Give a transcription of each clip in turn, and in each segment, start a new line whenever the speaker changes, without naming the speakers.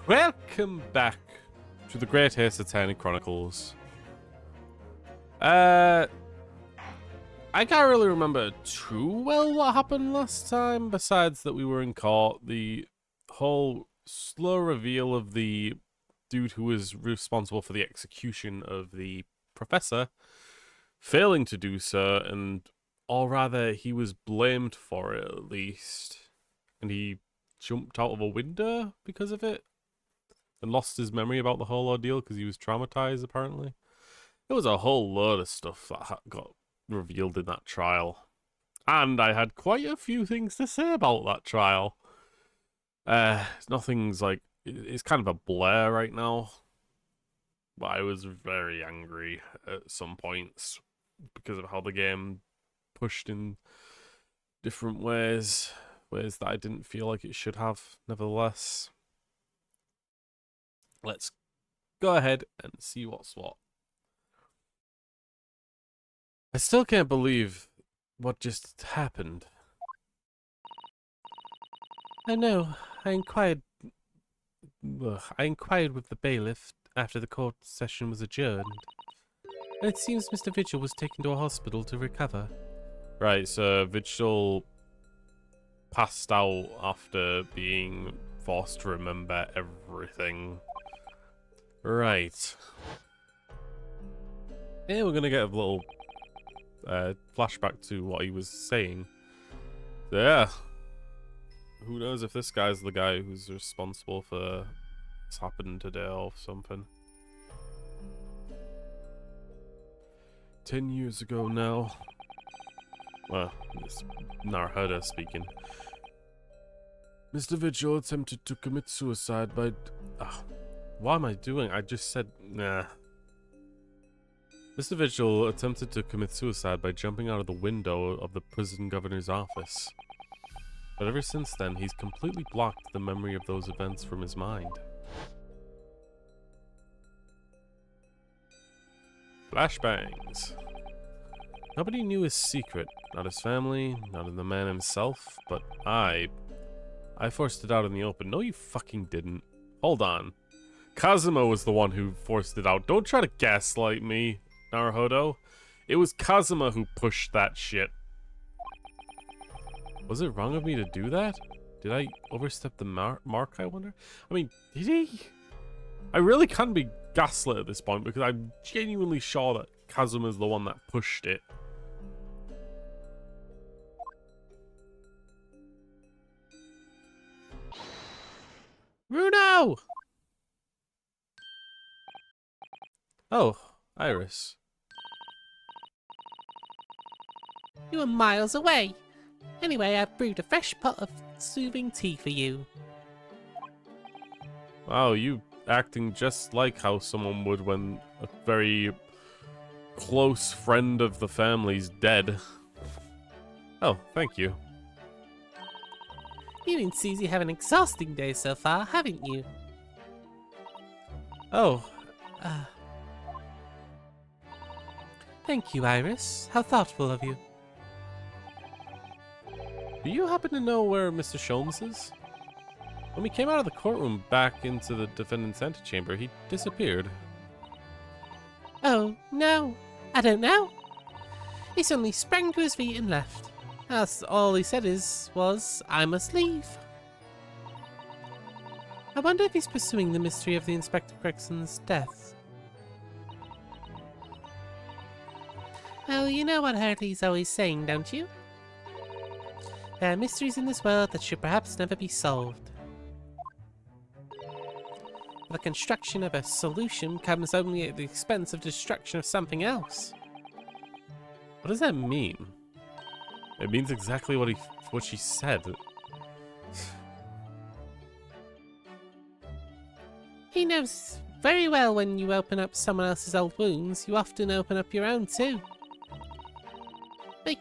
Welcome back to the Great Ace Attorney Chronicles. I can't really remember too well what happened last time, besides that we were in court. The whole slow reveal of the dude who was responsible for the execution of the professor failing to do so, or rather he was blamed for it at least, and he jumped out of a window because of it and lost his memory about the whole ordeal because he was traumatized, apparently. There was a whole load of stuff that got revealed in that trial, and I had quite a few things to say about that trial. Nothing's like, it's kind of a blur right now, but I was very angry at some points because of how the game pushed in different ways that I didn't feel like it should have. Nevertheless, let's go ahead and see what's what. I still can't believe what just happened. I know. I inquired with the bailiff after the court session was adjourned, and it seems Mr. Vigil was taken to a hospital to recover. Right, so Vigil passed out after being forced to remember everything. Right. Yeah, we're gonna get a little flashback to what he was saying. So, yeah. Who knows if this guy's the guy who's responsible for what's happened today or something. 10 years ago now. Well, it's Naruhodo speaking. Mr. Vigil attempted to commit suicide by... what am I doing? I just said... Nah. Mr. Vigil attempted to commit suicide by jumping out of the window of the prison governor's office. But ever since then, he's completely blocked the memory of those events from his mind. Flashbangs. Nobody knew his secret. Not his family, not the man himself, but I forced it out in the open. No, you fucking didn't. Hold on. Kazuma was the one who forced it out. Don't try to gaslight me, Naruhodo. It was Kazuma who pushed that shit. Was it wrong of me to do that? Did I overstep the mark, I wonder? I mean, did he? I really can't be gaslit at this point because I'm genuinely sure that Kazuma's the one that pushed it. Bruno! Oh, Iris.
You were miles away. Anyway, I've brewed a fresh pot of soothing tea for you.
Wow, you acting just like how someone would when a very close friend of the family's dead. Oh, thank you.
You and Susie have an exhausting day so far, haven't you?
Oh,
Thank you, Iris. How thoughtful of you.
do you happen to know where Mr. Sholmes is? When we came out of the courtroom back into the defendant's antechamber, he disappeared.
Oh, no. I don't know. He suddenly sprang to his feet and left. That's all he said was, I must leave. I wonder if he's pursuing the mystery of the Inspector Greggson's death. Well, you know what Hartley's always saying, don't you? There are mysteries in this world that should perhaps never be solved. The construction of a solution comes only at the expense of destruction of something else.
What does that mean? It means exactly what she said.
He knows very well when you open up someone else's old wounds, you often open up your own too. But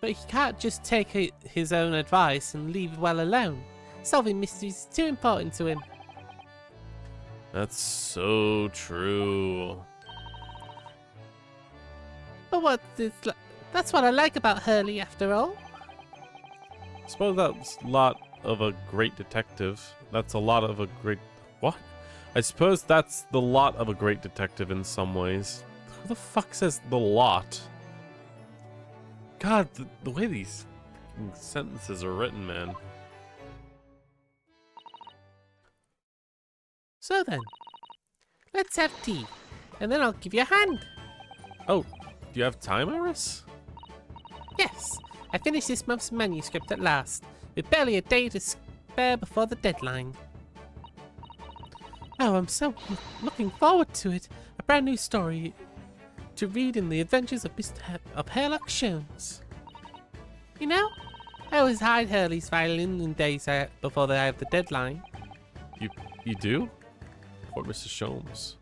he can't just take his own advice and leave well alone. Solving mysteries is too important to him.
That's so true.
But that's what I like about Hurley after all.
I suppose that's a lot of a great detective. That's a lot of a great... What? I suppose that's the lot of a great detective in some ways. Who the fuck says the lot? God, the way these sentences are written, man.
So then, let's have tea, and then I'll give you a hand.
Oh, do you have time, Iris?
Yes, I finished this month's manuscript at last, with barely a day to spare before the deadline. Oh, I'm so looking forward to it. A brand new story to read in the adventures of Herlock Sholmes. You know, I always hide Hurley's violin in days before they have the deadline.
You do? Poor Mr. Sholmes.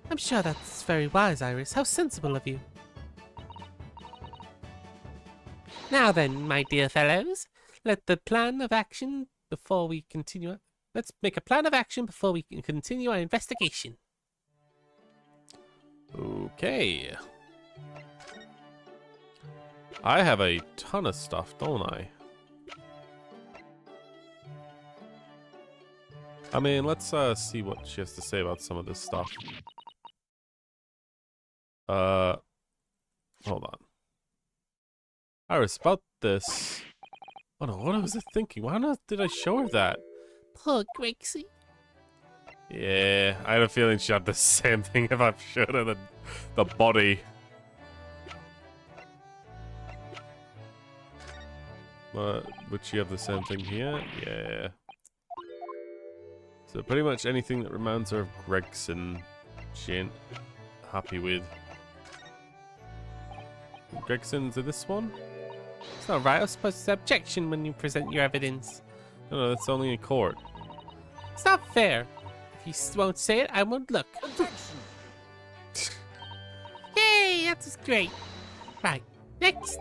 I'm sure that's very wise, Iris. How sensible of you. Now then, my dear fellows, let's make a plan of action before we continue our investigation.
Okay. I have a ton of stuff, don't I? I mean, let's see what she has to say about some of this stuff. Hold on. Iris, about this... Oh no, what was I thinking? Why not did I show her that?
Poor Grexie.
Yeah, I had a feeling she had the same thing if I showed her the body. Would she have the same thing here? Yeah. So pretty much anything that reminds her of Gregson, she ain't happy with. Gregson's in this one?
It's not right. I was supposed to objection when you present your evidence.
No, that's only in court.
It's not fair. If you won't say it, I won't look. Yay, that's great. Right, next.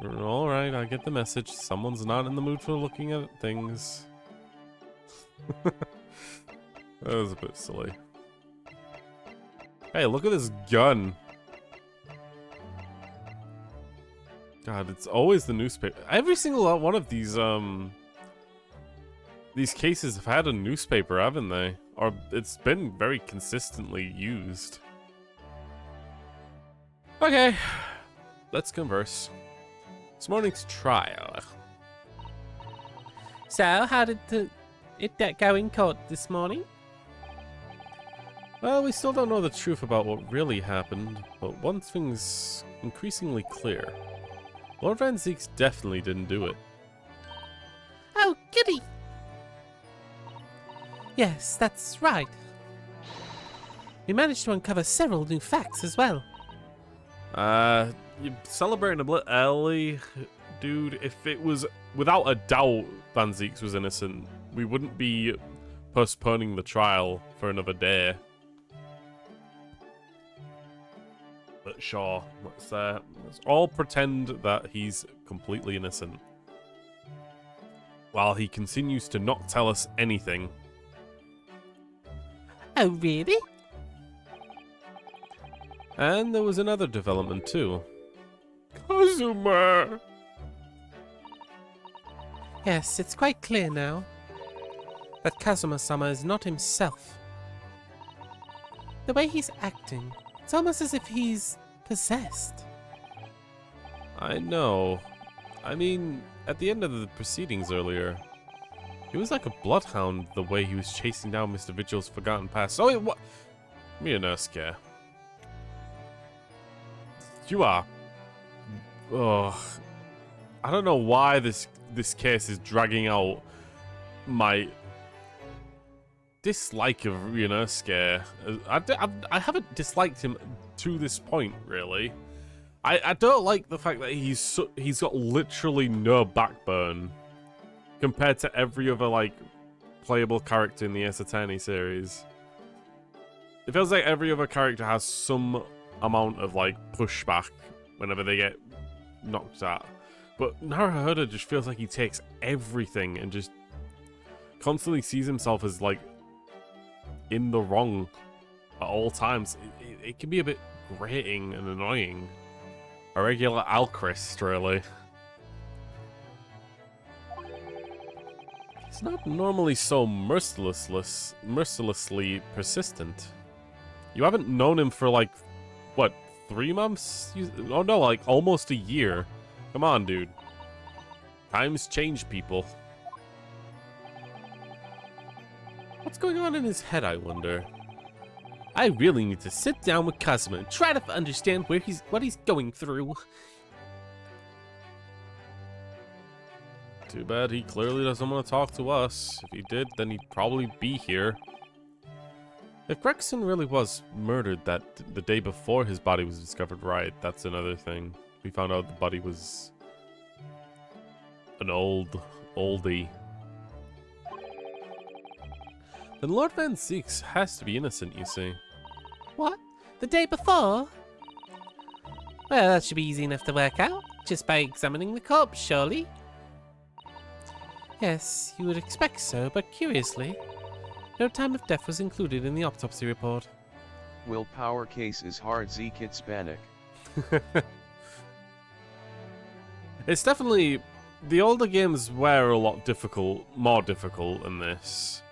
Alright, I get the message. Someone's not in the mood for looking at things. That was a bit silly. Hey, look at this gun. God, it's always the newspaper. Every single one of these cases have had a newspaper, haven't they? Or it's been very consistently used. Okay, let's converse. This morning's trial.
So, how did it go in court this morning?
Well, we still don't know the truth about what really happened, but one thing's increasingly clear. Lord Van Zieks definitely didn't do it.
Oh, goody! Yes, that's right. We managed to uncover several new facts as well.
You're celebrating a bit early, dude. If it was without a doubt Van Zieks was innocent, we wouldn't be postponing the trial for another day. But sure, let's all pretend that he's completely innocent. While he continues to not tell us anything.
Oh, really?
And there was another development too. Kazuma!
Yes, it's quite clear now that Kazuma-sama is not himself. The way he's acting, it's almost as if he's possessed.
I know. I mean, at the end of the proceedings earlier, he was like a bloodhound the way he was chasing down Mr. Vigil's forgotten past. Oh, what? Mianosuke. You are... Oh, I don't know why this case is dragging out my dislike of Mianosuke. I haven't disliked him to this point, really. I don't like the fact that he's got literally no backbone compared to every other, like, playable character in the Ace Attorney series. It feels like every other character has some amount of, like, pushback whenever they get knocked out. But Naruhodo just feels like he takes everything and just constantly sees himself as, like, in the wrong at all times. It can be a bit grating and annoying. A regular Alchrist, really. It's not normally so mercilessly persistent. You haven't known him for like, what, 3 months? Oh no, like almost a year. Come on, dude. Times change, people. What's going on in his head, I wonder? I really need to sit down with Kazuma and try to understand what he's going through. Too bad he clearly doesn't want to talk to us. If he did, then he'd probably be here. If Gregson really was murdered the day before his body was discovered, right, that's another thing. We found out the body was an oldie. Then Lord Van Zeeks has to be innocent, you see.
What? The day before? Well, that should be easy enough to work out, just by examining the corpse, surely. Yes, you would expect so, but curiously, no time of death was included in the autopsy report.
Willpower case is hard Zeke Hispanic.
It's definitely... The older games were a lot more difficult than this.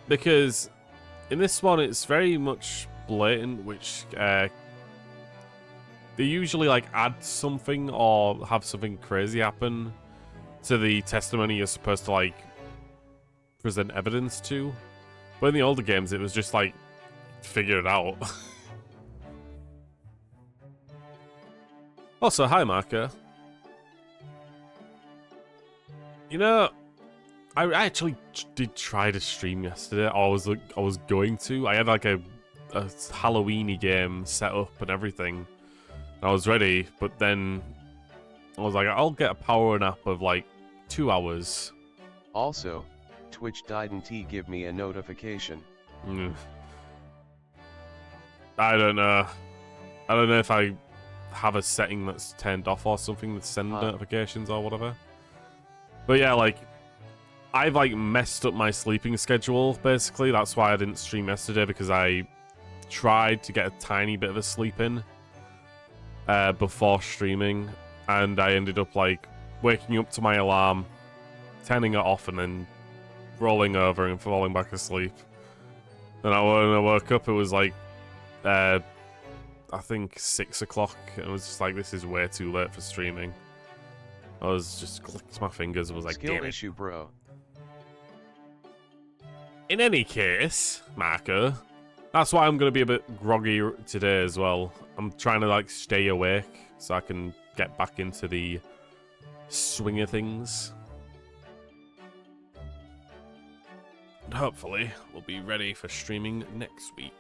Because in this one it's very much blatant, which they usually like add something or have something crazy happen to the testimony you're supposed to like present evidence to. But in the older games it was just like figure it out. Also, hi Marker. You know, I actually did try to stream yesterday. I was going to. I had like a Halloween-y game set up and everything. And I was ready, but then I was like, I'll get a power nap of like 2 hours.
Also, Twitch didn't give me a notification.
I don't know. I don't know if I have a setting that's turned off or something that send notifications or whatever. But yeah, like, I've like messed up my sleeping schedule, basically. That's why I didn't stream yesterday, because I tried to get a tiny bit of a sleep in before streaming, and I ended up like waking up to my alarm, turning it off, and then rolling over and falling back asleep. And when I woke up, it was like I think 6 o'clock, and it was just like, this is way too late for streaming. I was just clicked my fingers and was like,
Skill
damn it.
issue, bro.
In any case, Marco, that's why I'm going to be a bit groggy today as well. I'm trying to like stay awake so I can get back into the swing of things. And hopefully we'll be ready for streaming next week.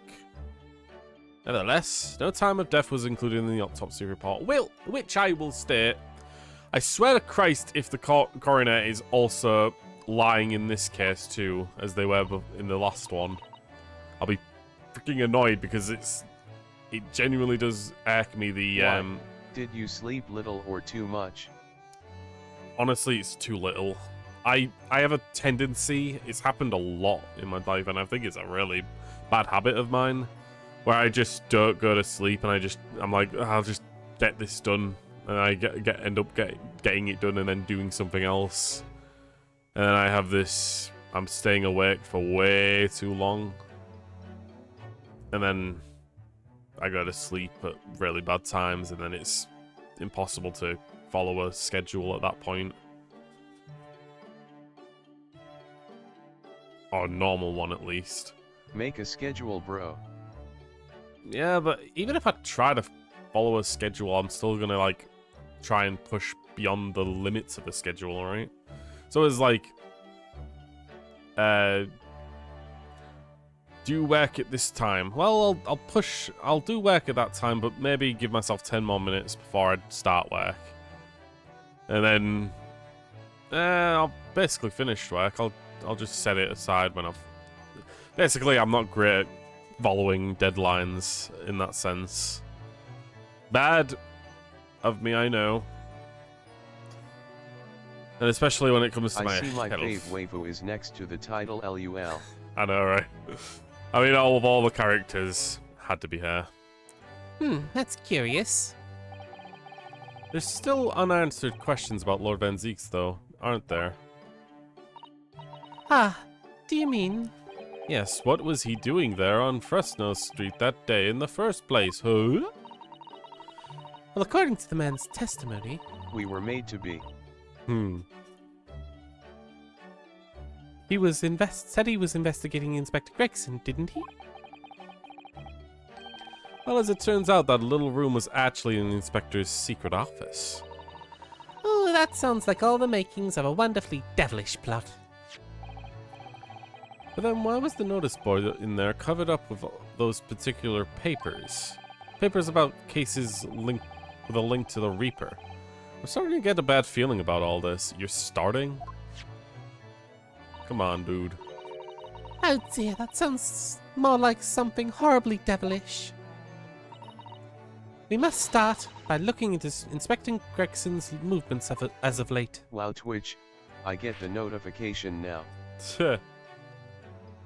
Nevertheless, no time of death was included in the autopsy report, which I will state, I swear to Christ, if the coroner is also lying in this case too, as they were in the last one, I'll be freaking annoyed, because it genuinely does irk me.
Did you sleep little or too much?
Honestly, it's too little. I have a tendency, it's happened a lot in my life, and I think it's a really bad habit of mine, where I just don't go to sleep, and I'm like, I'll just get this done. And I end up getting it done and then doing something else. And then I have this, I'm staying awake for way too long. And then I go to sleep at really bad times, and then it's impossible to follow a schedule at that point. Or a normal one, at least.
Make a schedule, bro.
Yeah, but even if I try to follow a schedule, I'm still gonna like try and push beyond the limits of the schedule, right? So it's like, do work at this time. Well, I'll do work at that time, but maybe give myself 10 more minutes before I start work. And then, I'll basically finish work. I'll just set it aside when basically, I'm not great at following deadlines in that sense. Bad of me, I know. And especially when it comes to
I see my
health.
fave waifu is next to the title LUL.
I know, right? I mean, of all the characters, had to be her.
That's curious.
There's still unanswered questions about Lord Van Zeeks, though, aren't there?
Ah, do you mean?
Yes, what was he doing there on Fresno Street that day in the first place, huh?
Well, according to the man's testimony,
We were made to be.
he was said he was investigating Inspector Gregson, didn't he?
Well, as it turns out, that little room was actually in the inspector's secret office.
Oh, that sounds like all the makings of a wonderfully devilish plot.
But then why was the notice board in there covered up with those particular papers? Papers about cases linked with a link to the Reaper. I'm starting to get a bad feeling about all this. You're starting? Come on, dude.
Oh dear, that sounds more like something horribly devilish. We must start by looking into inspecting Gregson's movements as of late.
Wow, Twitch, I get the notification now.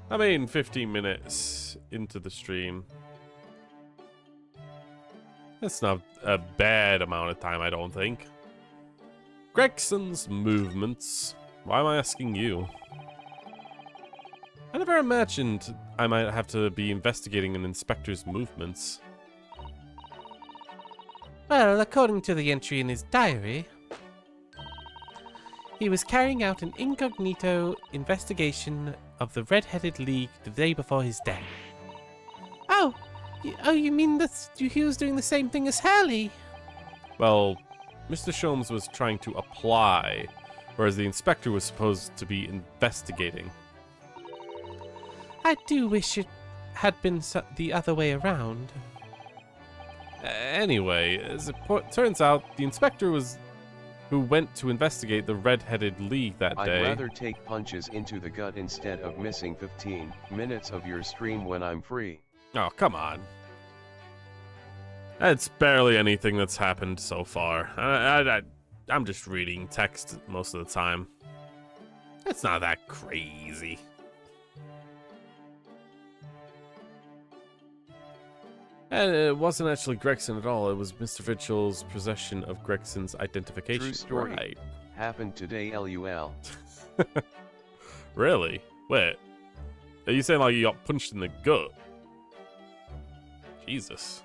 I mean, 15 minutes into the stream. That's not a bad amount of time, I don't think. Gregson's movements. Why am I asking you? I never imagined I might have to be investigating an inspector's movements.
Well, according to the entry in his diary, he was carrying out an incognito investigation of the Red-Headed League the day before his death. Oh, you mean that he was doing the same thing as Hurley?
Well, Mr. Sholmes was trying to apply, whereas the inspector was supposed to be investigating.
I do wish it had been the other way around.
Anyway, as it turns out, the inspector was who went to investigate the Red-Headed League that day.
I'd rather take punches into the gut instead of missing 15 minutes of your stream when I'm free.
Oh, come on. It's barely anything that's happened so far. I'm just reading text most of the time. It's not that crazy. And it wasn't actually Gregson at all. It was Mr. Vigil's possession of Gregson's identification.
True story.
Right.
Happened today, LUL.
Really? Wait. Are you saying like you got punched in the gut? Jesus.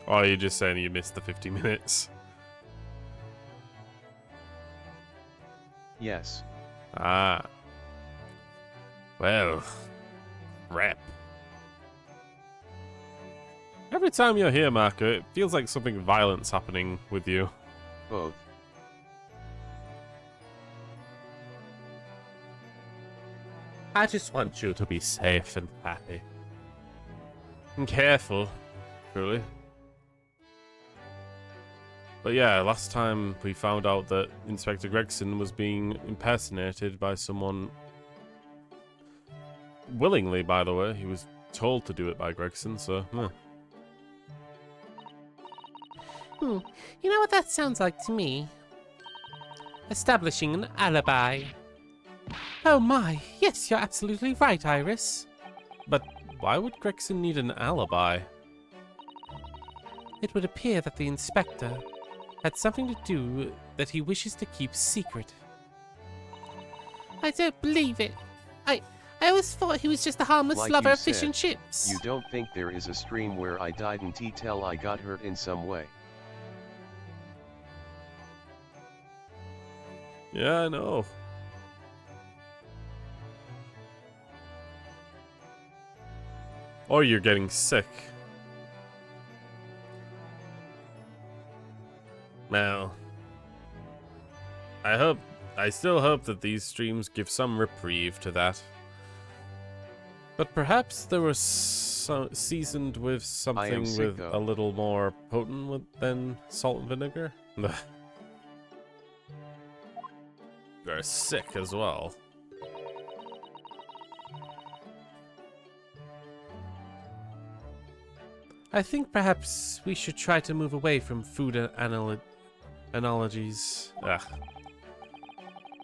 Or are you just saying you missed the 50 minutes?
Yes.
Ah. Well. Rep. Every time you're here, Marco, it feels like something violent's happening with you.
Both.
I just want you to be safe and happy. And careful, truly. But yeah, last time we found out that Inspector Gregson was being impersonated by someone willingly, by the way. He was told to do it by Gregson, so...
You know what that sounds like to me? Establishing an alibi. Oh my, yes, you're absolutely right, Iris.
But why would Gregson need an alibi?
It would appear that the inspector had something to do that he wishes to keep secret. I don't believe it. I always thought he was just a harmless
Like
lover
you
of fish
said,
and chips.
You don't think there is a stream where I didn't tell I got hurt in some way?
Yeah, I know. Or you're getting sick. Well, I still hope that these streams give some reprieve to that. But perhaps there was seasoned with something
sick,
with
though.
a little more potent than salt and vinegar. You're sick as well.
I think perhaps we should try to move away from food analogies.
Ugh.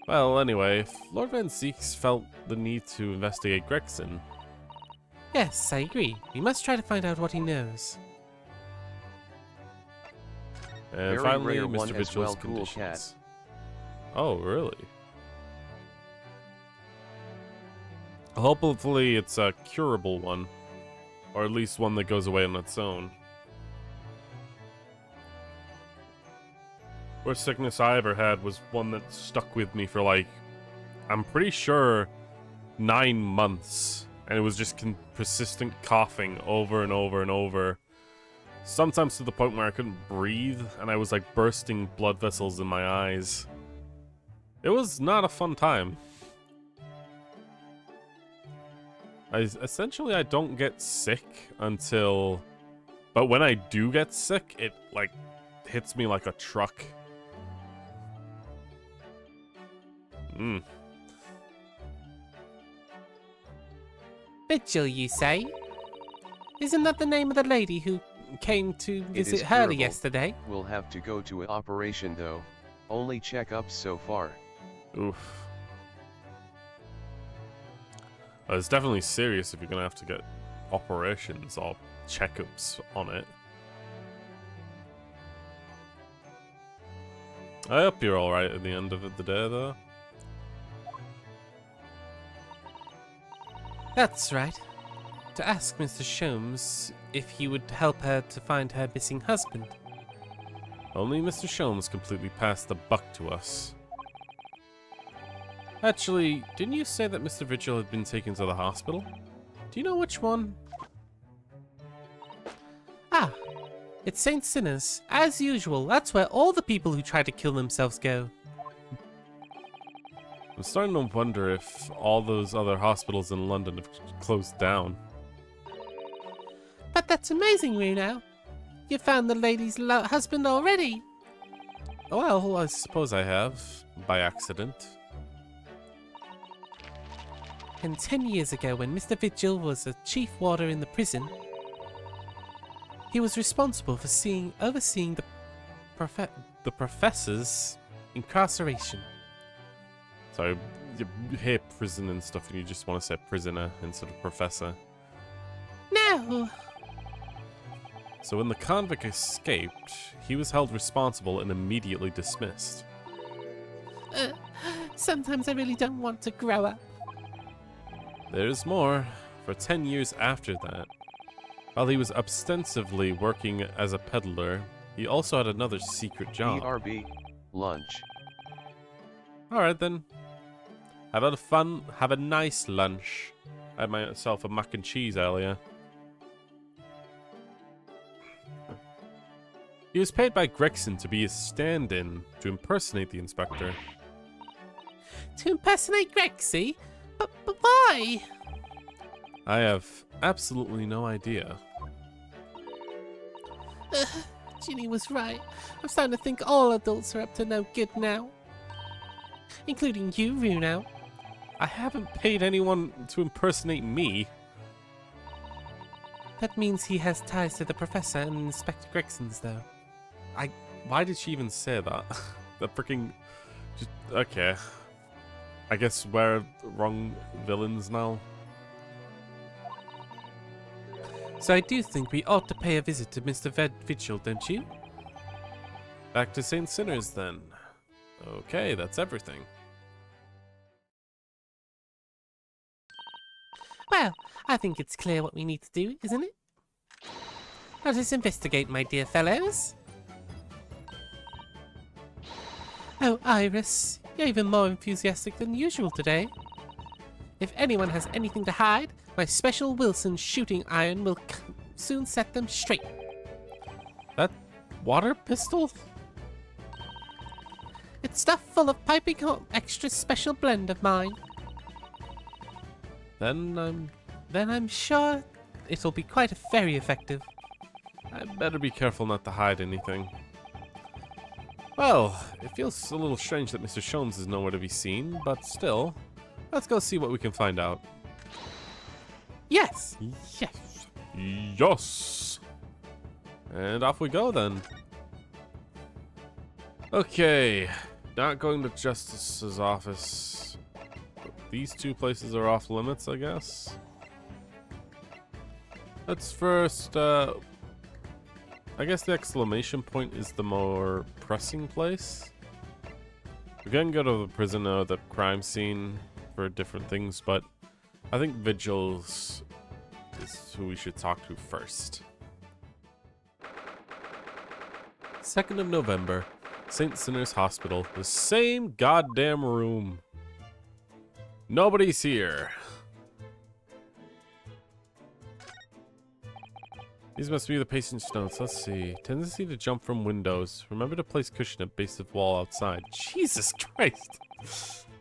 Well, anyway, if Lord Van Zeeks felt the need to investigate Gregson.
Yes, I agree. We must try to find out what he knows.
And
Very
finally,
rare one
Mr.
as
Vigil's
well, cool
conditions. Oh, really? Hopefully it's a curable one. Or at least one that goes away on its own. Worst sickness I ever had was one that stuck with me for like, I'm pretty sure 9 months. And it was just persistent coughing over and over and over. Sometimes to the point where I couldn't breathe and I was like bursting blood vessels in my eyes. It was not a fun time. Essentially, I don't get sick until... But when I do get sick, it like hits me like a truck.
Vigil, you say? Isn't that the name of the lady who came to visit her
curable.
yesterday?
We'll have to go to operation though. Only checkups so far.
Oof. It's definitely serious if you're gonna have to get operations or checkups on it. I hope you're alright at the end of the day, though.
That's right. To ask Mr. Sholmes if he would help her to find her missing husband.
Only Mr. Sholmes completely passed the buck to us. Actually, didn't you say that Mr. Vigil had been taken to the hospital? Do you know which one?
Ah, it's St. Sinners. As usual, that's where all the people who try to kill themselves go.
I'm starting to wonder if all those other hospitals in London have closed down.
But that's amazing, Reno. You found the lady's husband already.
Well, I suppose I have, by accident.
And 10 years ago, when Mr. Vigil was a chief warder in the prison, he was responsible for overseeing the professor's incarceration.
So you hear prison and stuff and you just want to say prisoner instead of professor.
No!
So when the convict escaped, he was held responsible and immediately dismissed.
Sometimes I really don't want to grow up.
There's more. For 10 years after that, while he was ostensibly working as a peddler, he also had another secret job.
BRB. Lunch.
Alright then. Have a nice lunch. I had myself a mac and cheese earlier. He was paid by Gregson to be his stand-in to impersonate the inspector.
To impersonate Grexy? But why?
I have absolutely no idea.
Ginny was right. I'm starting to think all adults are up to no good now. Including you, Runo.
I haven't paid anyone to impersonate me.
That means he has ties to the Professor and Inspector Gregson's, though.
Why did she even say that? The freaking... Okay. I guess we're wrong villains now.
So I do think we ought to pay a visit to Mr. Vigil, don't you?
Back to St. Sinners, then. Okay, that's everything.
Well, I think it's clear what we need to do, isn't it? Let us investigate, my dear fellows. Oh, Iris, you're even more enthusiastic than usual today. If anyone has anything to hide, my special Wilson shooting iron will soon set them straight.
That water pistol?
It's stuffed full of piping hot extra special blend of mine.
Then
I'm sure it'll be quite very effective.
I better be careful not to hide anything. Well, it feels a little strange that Mr. Sholmes is nowhere to be seen, but still, let's go see what we can find out.
Yes!
Yes! Yes! And off we go then. Okay, not going to Justice's office. These two places are off limits, I guess. Let's first, I guess the exclamation point is the more pressing place. We can go to the prison or the crime scene for different things, but I think Vigils is who we should talk to first. 2nd of November, St. Sinner's Hospital. The same goddamn room. Nobody's here. These must be the patient's notes. Let's see. Tendency to jump from windows. Remember to place cushion at base of wall outside. Jesus Christ.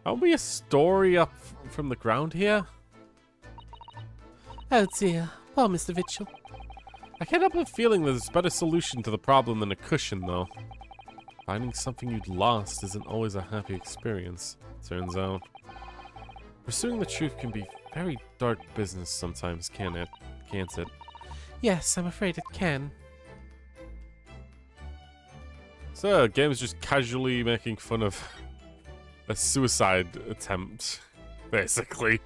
Aren't we a story up from the ground here?
Oh dear, poor Mr. Vigil.
I can't help but feeling there's a better solution to the problem than a cushion, though. Finding something you'd lost isn't always a happy experience, turns out. Pursuing the truth can be very dark business sometimes, can't it?
Yes, I'm afraid it can.
So, game's just casually making fun of a suicide attempt, basically.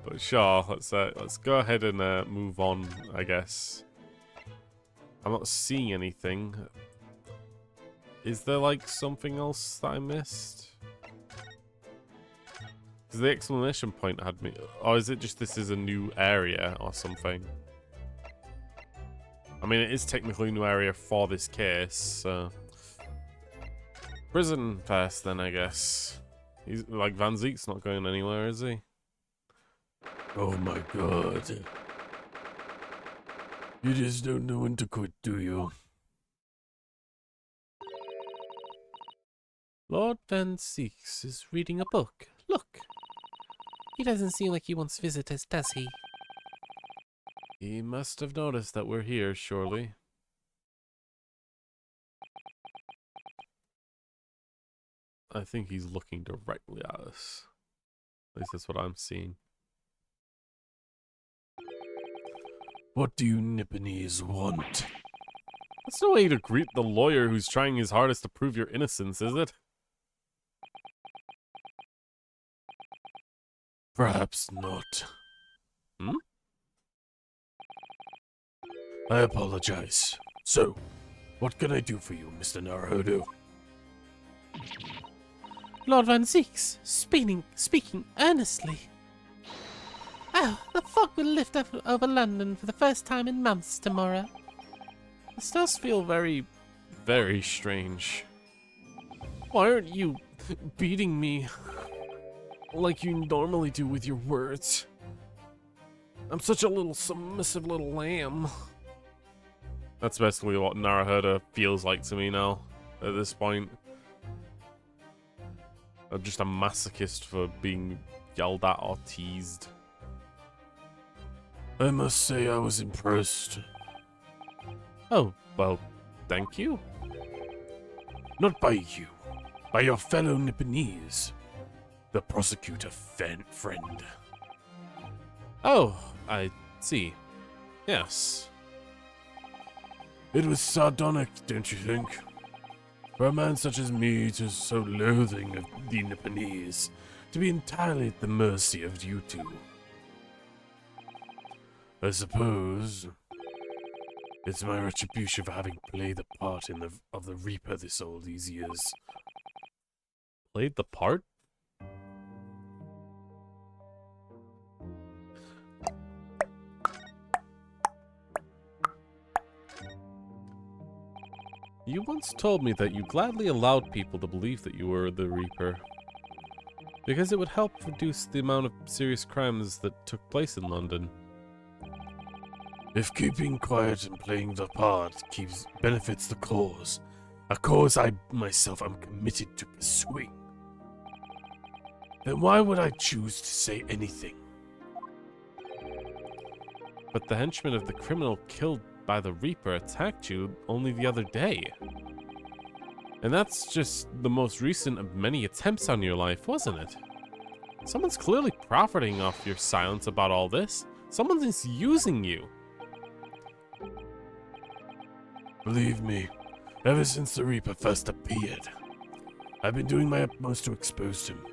But sure, let's go ahead and move on, I guess. I'm not seeing anything. Is there like something else that I missed? Because the exclamation point had me, or is it just this is a new area or something? I mean, it is technically a new area for this case, so... Prison first, then, I guess. He's, like, Van Zeek's not going anywhere, is he?
Oh my god. You just don't know when to quit, do you?
Lord Van Zeeks is reading a book. Look. He doesn't seem like he wants visitors, does he?
He must have noticed that we're here, surely. I think he's looking directly at us. At least that's what I'm seeing.
What do you Nipponese want?
That's no way to greet the lawyer who's trying his hardest to prove your innocence, is it?
Perhaps not.
Hmm?
I apologize. So, what can I do for you, Mr. Naruhodo?
Lord Van Zeeks, speaking earnestly. Oh, the fog will lift up over London for the first time in months tomorrow.
This does feel very, very strange. Why aren't you beating me like you normally do with your words? I'm such a little submissive little lamb. That's basically what Naruhodo feels like to me now, at this point. I'm just a masochist for being yelled at or teased.
I must say I was impressed.
Oh, well, thank you.
Not by you, by your fellow Nipponese. The prosecutor friend.
Oh, I see. Yes.
It was sardonic, don't you think? For a man such as me to so loathing of the Nipponese, to be entirely at the mercy of you two. I suppose it's my retribution for having played the part of the Reaper all these years.
Played the part? You once told me that you gladly allowed people to believe that you were the Reaper, because it would help reduce the amount of serious crimes that took place in London.
If keeping quiet and playing the part benefits the cause, a cause I myself am committed to pursuing, then why would I choose to say anything?
But the henchman of the criminal killed by the Reaper attacked you only the other day. And that's just the most recent of many attempts on your life, wasn't it? Someone's clearly profiting off your silence about all this. Someone is using you.
Believe me, ever since the Reaper first appeared, I've been doing my utmost to expose him.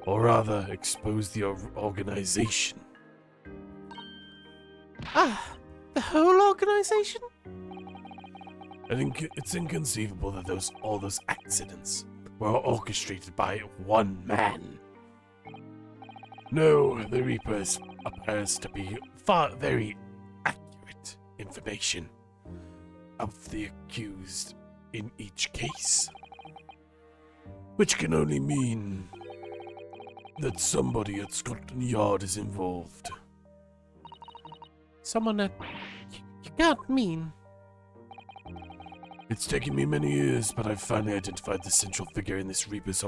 Or rather, expose the organization.
Ah, the whole organization?
I think it's inconceivable that all those accidents, were orchestrated by one man. No, the Reapers appears to be very accurate information of the accused in each case, which can only mean that somebody at Scotland Yard is involved.
Someone that you can't mean.
It's taken me many years, but I've finally identified the central figure in this Reaper's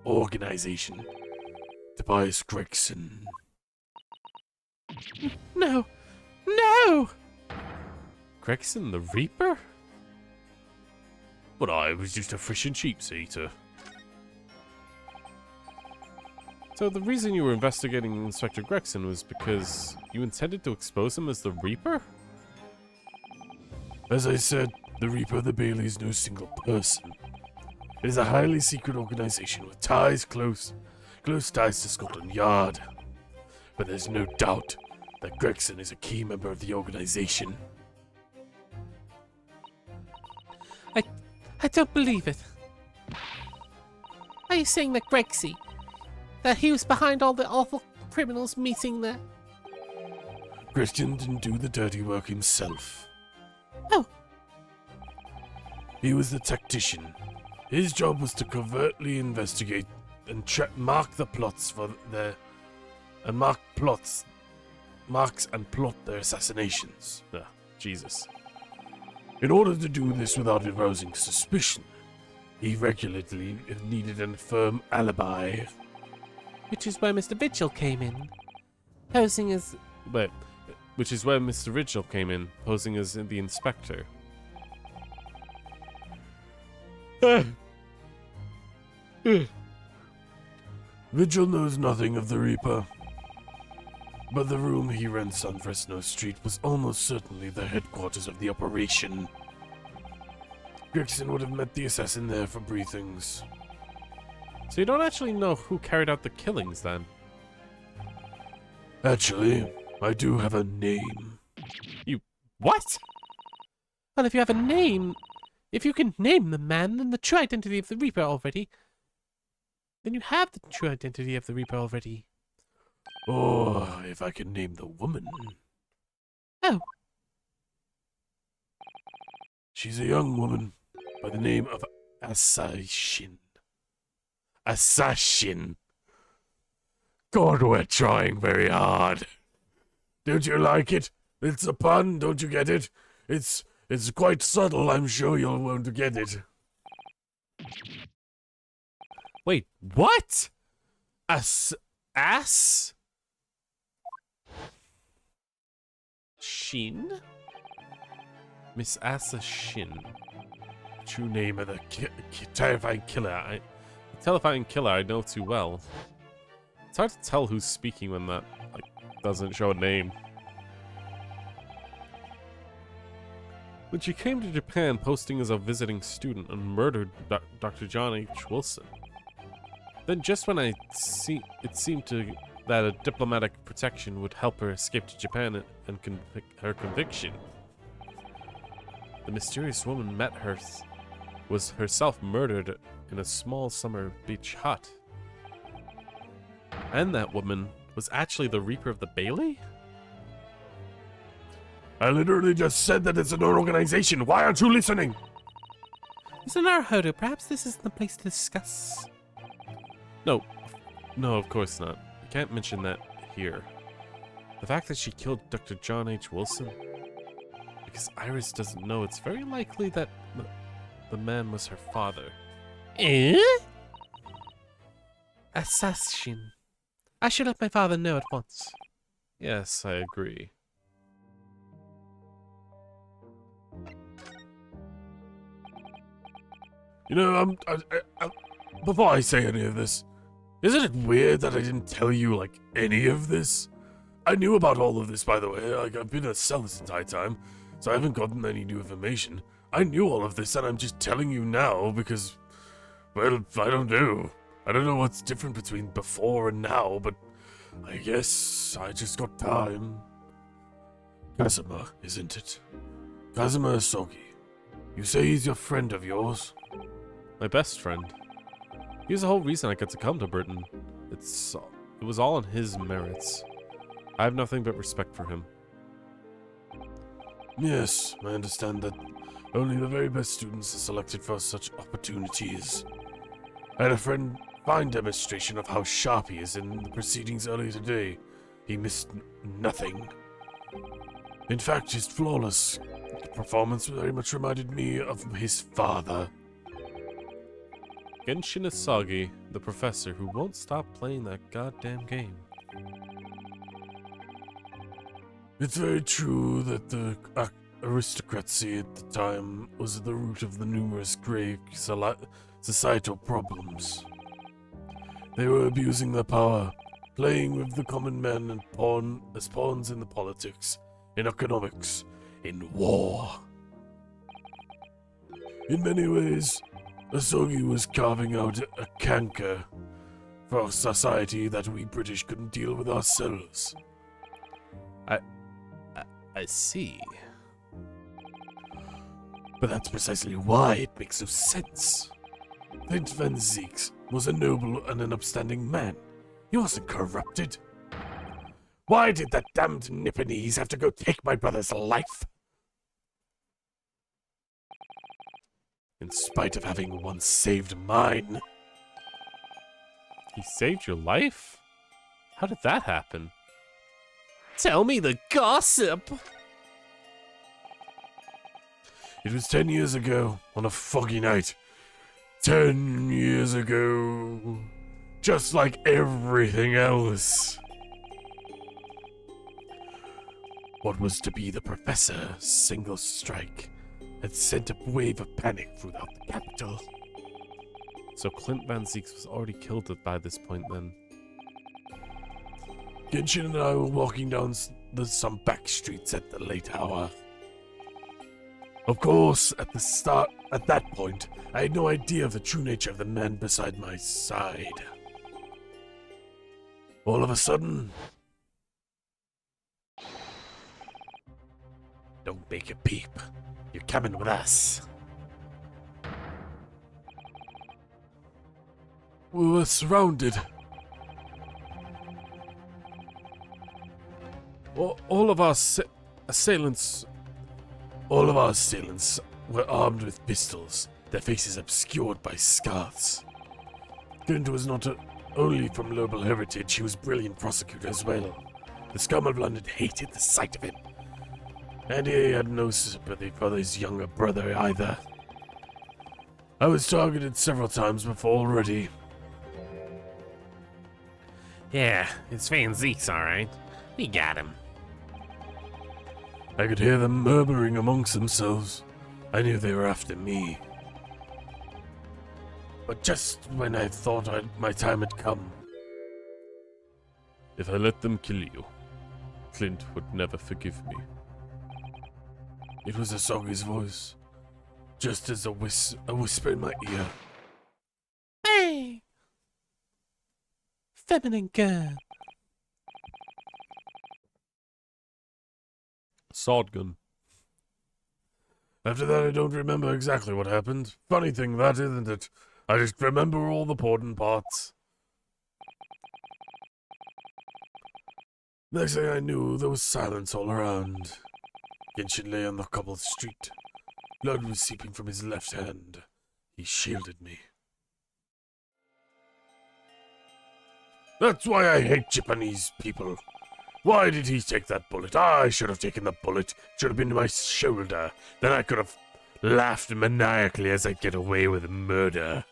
organization. Tobias Gregson.
No! No!
Gregson the Reaper? But I was just a fish and chips eater. So the reason you were investigating Inspector Gregson was because you intended to expose him as the Reaper?
As I said, the Reaper of the Bailey is no single person. It is a highly secret organization with close ties to Scotland Yard. But there's no doubt that Gregson is a key member of the organization.
I don't believe it. Are you saying that that he was behind all the awful criminals meeting there?
Christian didn't do the dirty work himself.
Oh.
He was the tactician. His job was to covertly investigate and mark the plots marks and plot their assassinations.
Jesus.
In order to do this without arousing suspicion, he regularly needed a firm alibi.
Which is where Mr. Vigil came in, posing as...
But, which is where Mr. Vigil came in, posing as the inspector.
Vigil knows nothing of the Reaper, but the room he rents on Fresno Street was almost certainly the headquarters of the operation. Gregson would have met the assassin there for briefings.
So you don't actually know who carried out the killings, then?
Actually, I do have a name.
You... what?
Well, if you have a name... If you can name the man, then the true identity of the Reaper already... Then you have the true identity of the Reaper already.
Or if I can name the woman.
Oh.
She's a young woman by the name of Assassin. Assassin. God, we're trying very hard. Don't you like it? It's a pun, don't you get it? It's quite subtle, I'm sure you'll want to get it.
Wait, what? Shin? Miss Assassin.
True name of the terrifying killer.
The terrifying killer I know too well. It's hard to tell who's speaking when that doesn't show a name. When she came to Japan posting as a visiting student and murdered Dr. John H. Wilson. Then just when it seemed that a diplomatic protection would help her escape to Japan and her conviction, the mysterious woman was herself murdered in a small summer beach hut. And that woman was actually the Reaper of the Bailey?
I literally just said that it's an organization. Why aren't you listening?
Mr. Naruhodo, perhaps this isn't the place to discuss.
No, of course not. You can't mention that here. The fact that she killed Dr. John H. Wilson? Because Iris doesn't know, it's very likely that the man was her father.
Eh? Assassin. I should let my father know at once.
Yes, I agree.
You know, before I say any of this, isn't it weird that I didn't tell you, any of this? I knew about all of this, by the way. I've been in a cell this entire time, so I haven't gotten any new information. I knew all of this, and I'm just telling you now because, well, I don't know. I don't know what's different between before and now, but I guess I just got time. Kazuma, isn't it? Kazuma Asogi. You say he's a friend of yours?
My best friend. He was the whole reason I got to come to Britain. It was all on his merits. I have nothing but respect for him.
Yes, I understand that only the very best students are selected for such opportunities. I had a friend fine demonstration of how sharp he is in the proceedings earlier today. He missed nothing. In fact, his flawless performance very much reminded me of his father.
Genshin Asagi, the professor who won't stop playing that goddamn game.
It's very true that the aristocracy at the time was at the root of the numerous grave societal problems. They were abusing their power, playing with the common man and as pawns in the politics, in economics, in war. In many ways, Asogi was carving out a canker for society that we British couldn't deal with ourselves.
I see.
But that's precisely why it makes no sense. Clint Van Zieks was a noble and an upstanding man. He wasn't corrupted. Why did that damned Nipponese have to go take my brother's life? In spite of having once saved mine.
He saved your life? How did that happen? Tell me the gossip!
It was 10 years ago, on a foggy night. 10 years ago. Just like everything else. What was to be the professor's single strike had sent a wave of panic throughout the capital.
So Clint Van Zieks was already killed by this point then.
Genshin and I were walking down some back streets at the late hour. Of course, at that point, I had no idea of the true nature of the man beside my side. All of a sudden... Don't make a peep. You're coming with us. We were surrounded.
All of our assailants...
All of our assailants were armed with pistols, their faces obscured by scarves. Clint was not only from noble heritage, he was a brilliant prosecutor as well. The scum of London hated the sight of him. And he had no sympathy for his younger brother either. I was targeted several times before already.
Yeah, it's Van Zieks, alright. We got him.
I could hear them murmuring amongst themselves. I knew they were after me. But just when I thought my time had come...
If I let them kill you, Clint would never forgive me.
It was Asogi's voice, just as a whisper in my ear.
Hey! Feminine girl.
Sword gun.
After that, I don't remember exactly what happened. Funny thing that, isn't it? I just remember all the important parts. Next thing I knew, there was silence all around. Genshin lay on the cobbled street. Blood was seeping from his left hand. He shielded me. That's why I hate Japanese people. Why did he take that bullet? I should have taken the bullet. It should have been my shoulder. Then I could have laughed maniacally as I get away with murder.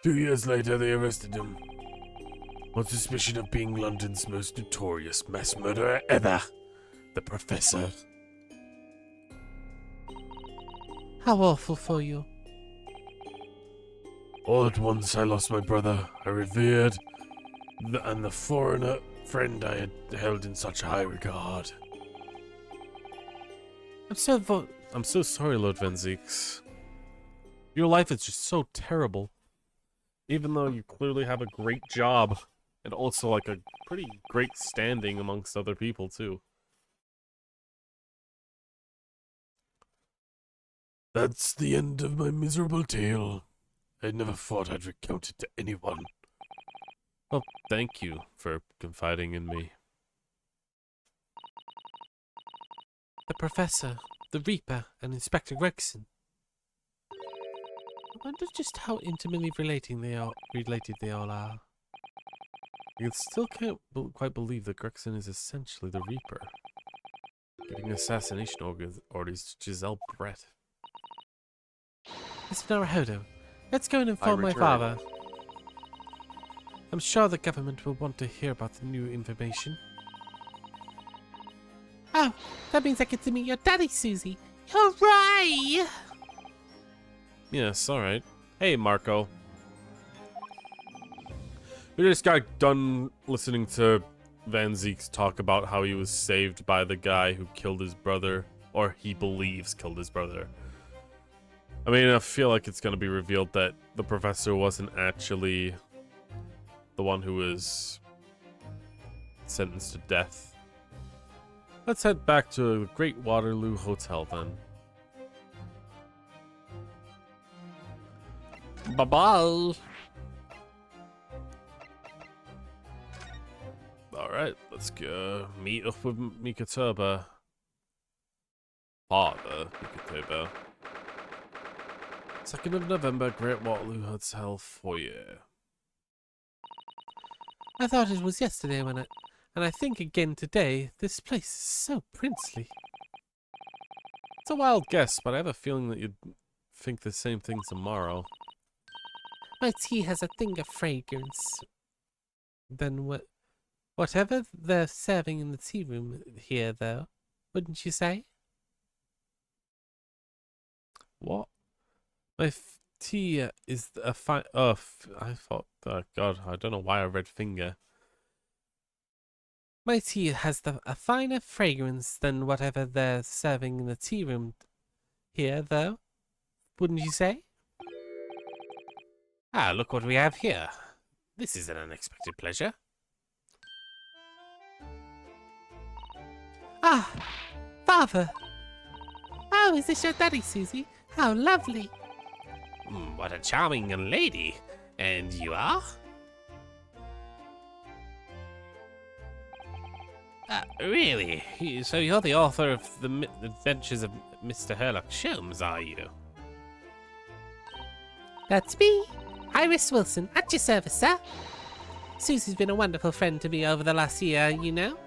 2 years later, they arrested him. On suspicion of being London's most notorious mass murderer ever. The Professor.
How awful for you.
All at once, I lost my brother. I revered, and the foreigner friend I had held in such high regard.
I'm so sorry, Lord Van Zieks. Your life is just so terrible. Even though you clearly have a great job, and also like a pretty great standing amongst other people too.
That's the end of my miserable tale. I never thought I'd recount it to anyone.
Well, thank you for confiding in me.
The Professor, the Reaper, and Inspector Gregson. I wonder just how intimately related they all are.
I still can't quite believe that Gregson is essentially the Reaper. Giving assassination orders to Giselle Brett.
Mr. Naruhodo, let's go and
I
inform my
return.
father. I'm sure the government will want to hear about the new information. Oh, that means I get to meet your daddy, Susie. Hooray!
Yes, alright. Hey, Marco. We just got done listening to Van Zeek's talk about how he was saved by the guy who killed his brother, or he believes killed his brother. I mean, I feel like it's going to be revealed that the professor wasn't actually the one who was sentenced to death. Let's head back to the Great Waterloo Hotel then. Bye-bye! Alright, let's go meet up with Mikatoba. Father Mikatoba. 2nd of November, Great Waterloo Hotel foyer.
I thought it was yesterday and I think again today. This place is so princely.
It's a wild guess, but I have a feeling that you'd think the same thing tomorrow.
My tea has a thing of fragrance. Then whatever they're serving in the tea room here, though, wouldn't you say?
What? My tea is a fine... Oh, I thought... Oh, God, I don't know why I read finger.
My tea has a finer fragrance than whatever they're serving in the tea room here, though, wouldn't you say?
Ah, look what we have here. This is an unexpected pleasure.
Ah, Father! Oh, is this your daddy, Susie? How lovely!
What a charming young lady. And you are? Really? So you're the author of the Adventures of Mr. Herlock Sholmes, are you?
That's me, Iris Wilson, at your service, sir. Susie's been a wonderful friend to me over the last year, you know.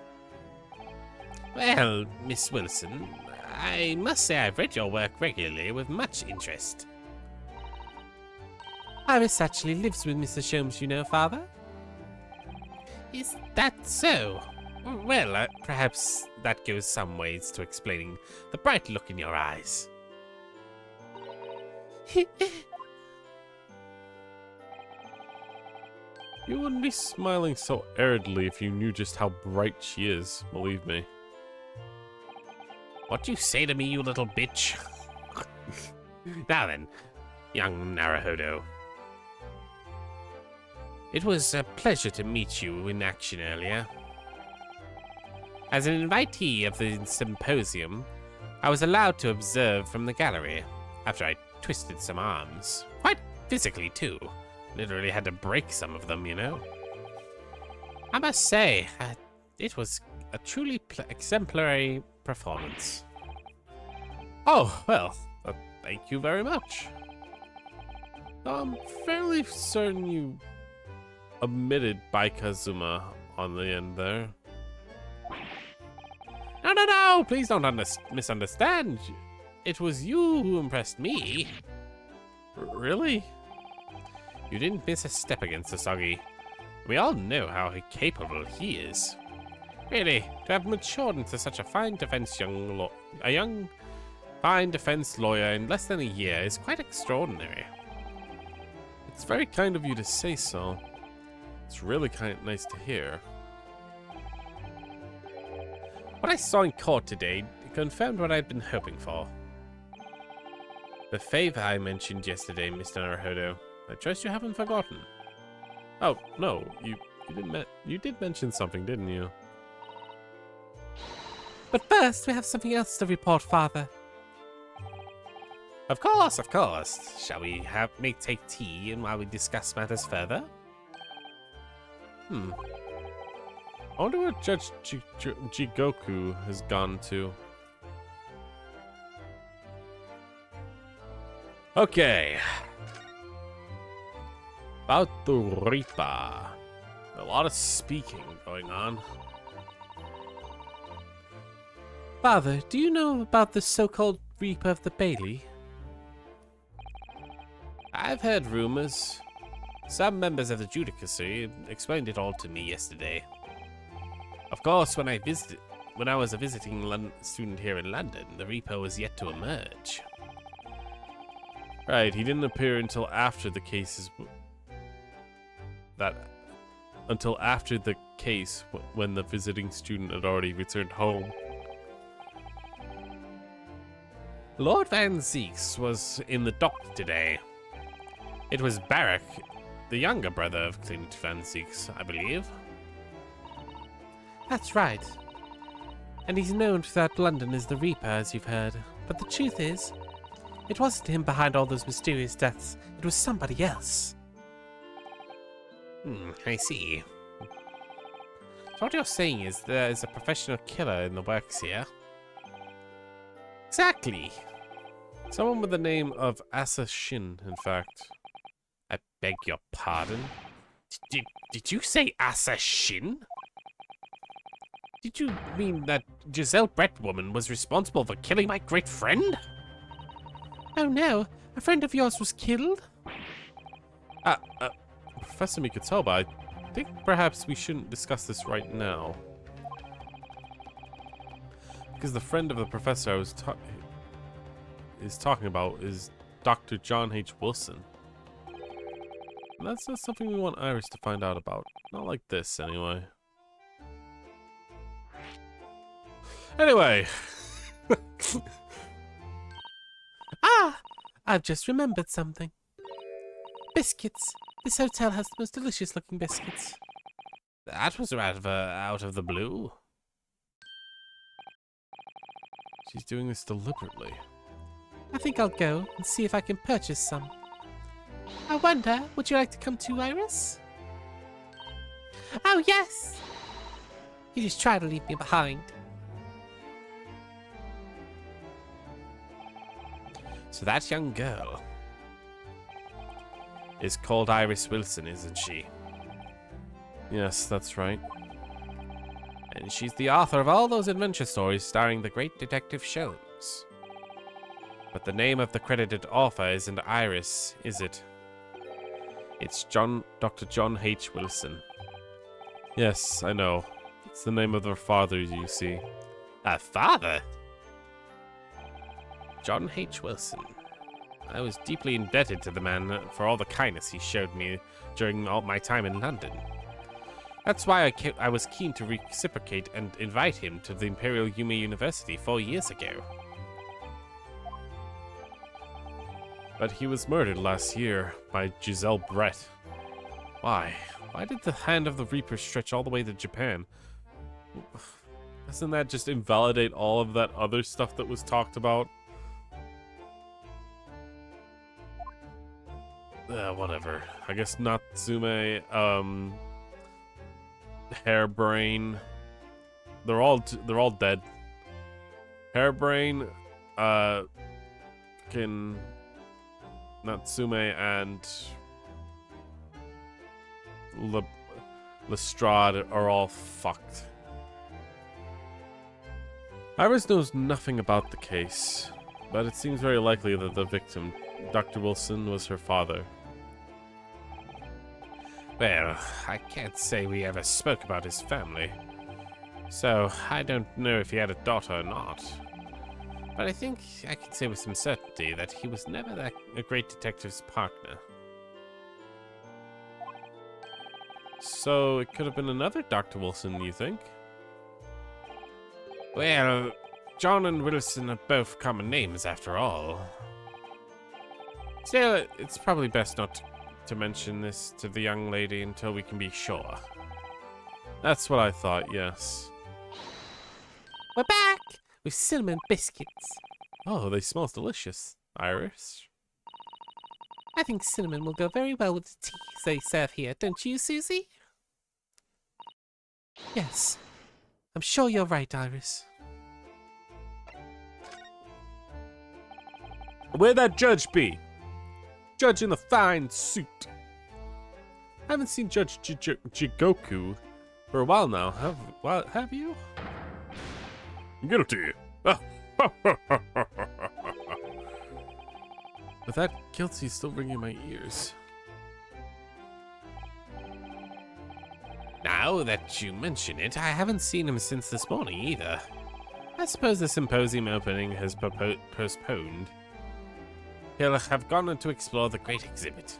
Well, Miss Wilson, I must say I've read your work regularly with much interest.
Iris actually lives with Mr. Sholmes, you know, Father.
Is that so? Well, perhaps that goes some ways to explaining the bright look in your eyes. You wouldn't be smiling so aridly if you knew just how bright she is, believe me. What do you say to me, you little bitch? Now then, young Naruhodo. It was a pleasure to meet you in action earlier. As an invitee of the symposium, I was allowed to observe from the gallery after I twisted some arms. Quite physically, too. Literally had to break some of them, you know. I must say, it was a truly exemplary performance. Oh, well, thank you very much. I'm fairly certain you omitted Baikazuma on the end there. No, please don't misunderstand. It was you who impressed me. Really? You didn't miss a step against Asagi. We all know how capable he is. Really, to have matured into such a fine defense fine defense lawyer in less than a year is quite extraordinary. It's very kind of you to say so. It's really kind of nice to hear. What I saw in court today confirmed what I'd been hoping for. The favor I mentioned yesterday, Mr. Naruhodo. I trust you haven't forgotten. Oh, no, you did mention something, didn't you?
But first, we have something else to report, Father. Of course, of course. Shall we take tea and while we discuss matters further?
I wonder where Judge Jigoku has gone to. Okay. About the Reaper. A lot of speaking going on.
Father, do you know about the so-called Reaper of the Bailey?
I've heard rumors. Some members of the Judicacy explained it all to me yesterday. Of course, when I was a visiting student here in London, the Reaper was yet to emerge. Right, he didn't appear until after the cases. Until after the case, when the visiting student had already returned home. Lord Van Zeeks was in the dock today. It was Barak, the younger brother of Clint Van Zeeks, I believe.
That's right. And he's known throughout London as the Reaper, as you've heard. But the truth is, it wasn't him behind all those mysterious deaths. It was somebody else.
I see. So what you're saying is there is a professional killer in the works here? Exactly. Someone with the name of Asa Shin, in fact. I beg your pardon? Did you say Asa Shin? Did you mean that Giselle Brett woman was responsible for killing my great friend?
Oh no, a friend of yours was killed?
Professor Mikatoba, I think perhaps we shouldn't discuss this right now. Because the friend of the professor I was talking about is Dr. John H. Wilson. And that's not something we want Iris to find out about. Not like this, anyway. Anyway.
I've just remembered something. Biscuits. This hotel has the most delicious looking biscuits.
That was rather out of the blue. She's doing this deliberately.
I think I'll go and see if I can purchase some. I wonder, would you like to come too, Iris? Oh, yes! You just try to leave me behind.
So that young girl is called Iris Wilson, isn't she? Yes, that's right. And she's the author of all those adventure stories starring the great detective Sholmes. But the name of the credited author isn't Iris, is it? It's Dr. John H. Wilson. Yes, I know. It's the name of her father, you see. Her father? John H. Wilson. I was deeply indebted to the man for all the kindness he showed me during all my time in London. That's why I was keen to reciprocate and invite him to the Imperial Yumi University 4 years ago. But he was murdered last year by Giselle Brett. Why? Why did the hand of the Reaper stretch all the way to Japan? Doesn't that just invalidate all of that other stuff that was talked about? Whatever. I guess Natsume, Hairbrain. They're all dead. Hairbrain, fucking Natsume and Lestrade are all fucked. Iris knows nothing about the case, but it seems very likely that the victim, Dr. Wilson, was her father. Well, I can't say we ever spoke about his family, so I don't know if he had a daughter or not. But I think I can say with some certainty that he was never a great detective's partner. So it could have been another Dr. Wilson, you think? Well, John and Wilson are both common names after all. Still, it's probably best not to mention this to the young lady until we can be sure. That's what I thought, yes.
We're back with cinnamon biscuits.
Oh, they smell delicious. Iris?
I think cinnamon will go very well with the teas they serve here, don't you, Susie? Yes. I'm sure you're right, Iris.
Where'd that judge be? Judge in the fine suit. I haven't seen Judge Jigoku for a while now. Have you? Guilty. But that guilty is still ringing in my ears.
Now that you mention it, I haven't seen him since this morning either. I suppose the symposium opening has postponed. He'll have gone to explore the great exhibit.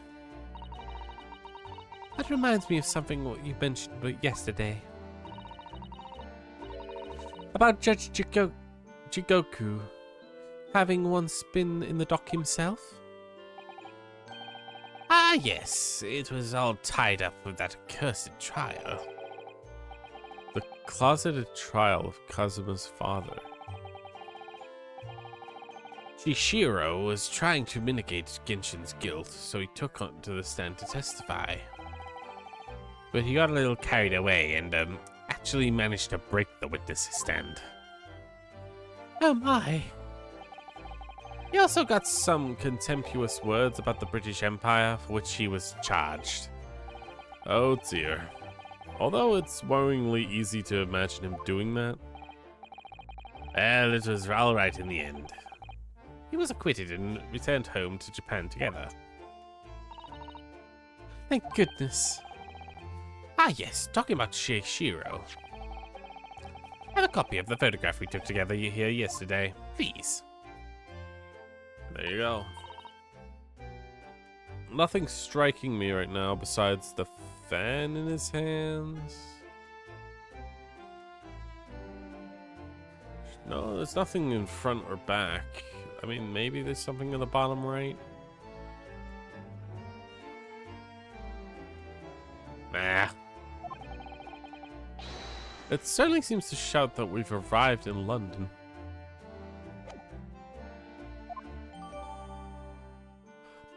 That reminds me of something what you mentioned yesterday. About Judge Jigoku having once been in the dock himself? Ah, yes. It was all tied up with that accursed trial.
The closeted trial of Kazuma's father.
Shishiro was trying to mitigate Genshin's guilt, so he took onto the stand to testify. But he got a little carried away and actually managed to break the witness stand. Oh my. He also got some contemptuous words about the British Empire, for which he was charged.
Oh dear. Although it's worryingly easy to imagine him doing that.
Well, it was all right in the end. He was acquitted and returned home to Japan together. Thank goodness. Ah yes, talking about Shishiro. I have a copy of the photograph we took together here yesterday. Please.
There you go. Nothing striking me right now besides the fan in his hands. No, there's nothing in front or back. I mean, maybe there's something in the bottom right.
Nah.
It certainly seems to shout that we've arrived in London.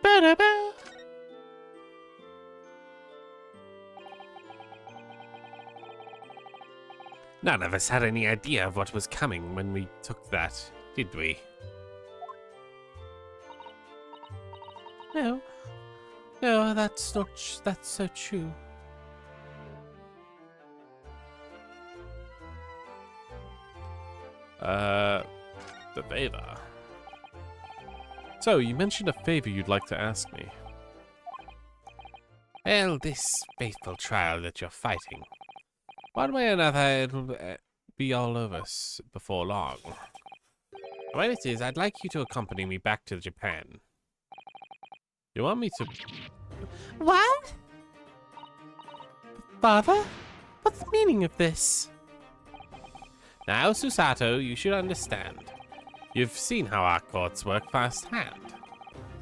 Ba-da-ba. None of us had any idea of what was coming when we took that, did we? No. No, that's not. That's so true.
The favor. So, you mentioned a favor you'd like to ask me.
Well, this fateful trial that you're fighting. One way or another, it'll be all over before long. When it is, I'd like you to accompany me back to Japan.
You want me to...
What? Father? What's the meaning of this? Now, Susato, you should understand. You've seen how our courts work firsthand.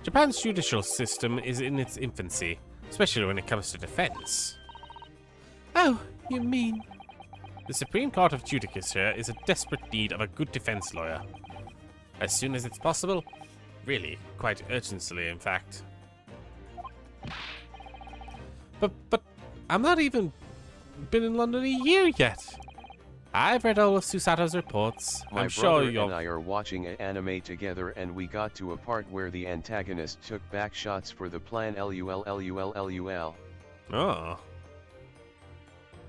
Japan's judicial system is in its infancy, especially when it comes to defense. Oh, you mean... The Supreme Court of Judicature is in desperate need of a good defense lawyer. As soon as it's possible. Really, quite urgently, in fact. But I'm not even been in London a year yet. I've read all of Susato's reports.
My
I'm sure
brother
you'll...
and I are watching an anime together and we got to a part where the antagonist took back shots for the plan LUL.
Oh.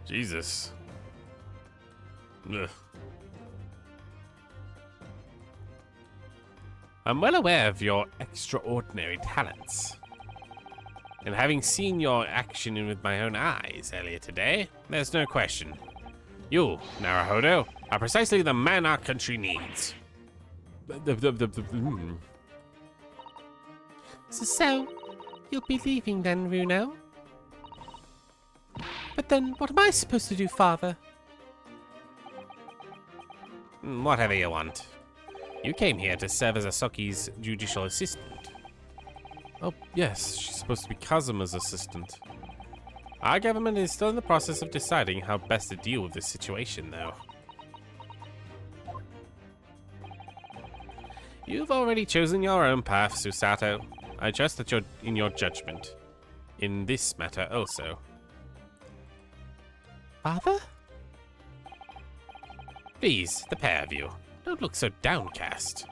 Jesus. Ugh.
I'm well aware of your extraordinary talents. And having seen your action with my own eyes earlier today, there's no question. You, Naruhodo, are precisely the man our country needs. So, you'll be leaving then, Runo? But then, what am I supposed to do, Father? Whatever you want. You came here to serve as Asoki's judicial assistant.
Oh, yes, she's supposed to be Kazuma's assistant. Our government is still in the process of deciding how best to deal with this situation, though. You've already chosen your own path, Susato. I trust that you're in your judgment. In this matter also.
Father?
Please, the pair of you, don't look so downcast.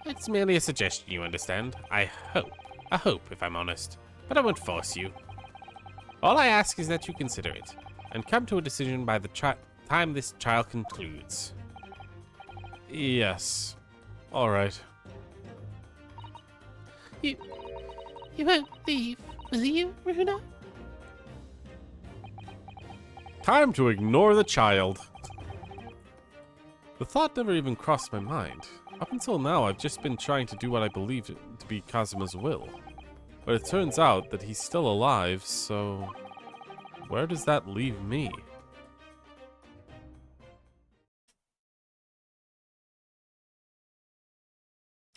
It's merely a suggestion, you understand. I hope. A hope, if I'm honest. But I won't force you. All I ask is that you consider it, and come to a decision by the time this trial concludes. Yes. Alright.
You won't leave, will you, Runa?
Time to ignore the child. The thought never even crossed my mind. Up until now, I've just been trying to do what I believed to be Kazuma's will. But it turns out that he's still alive, so... where does that leave me?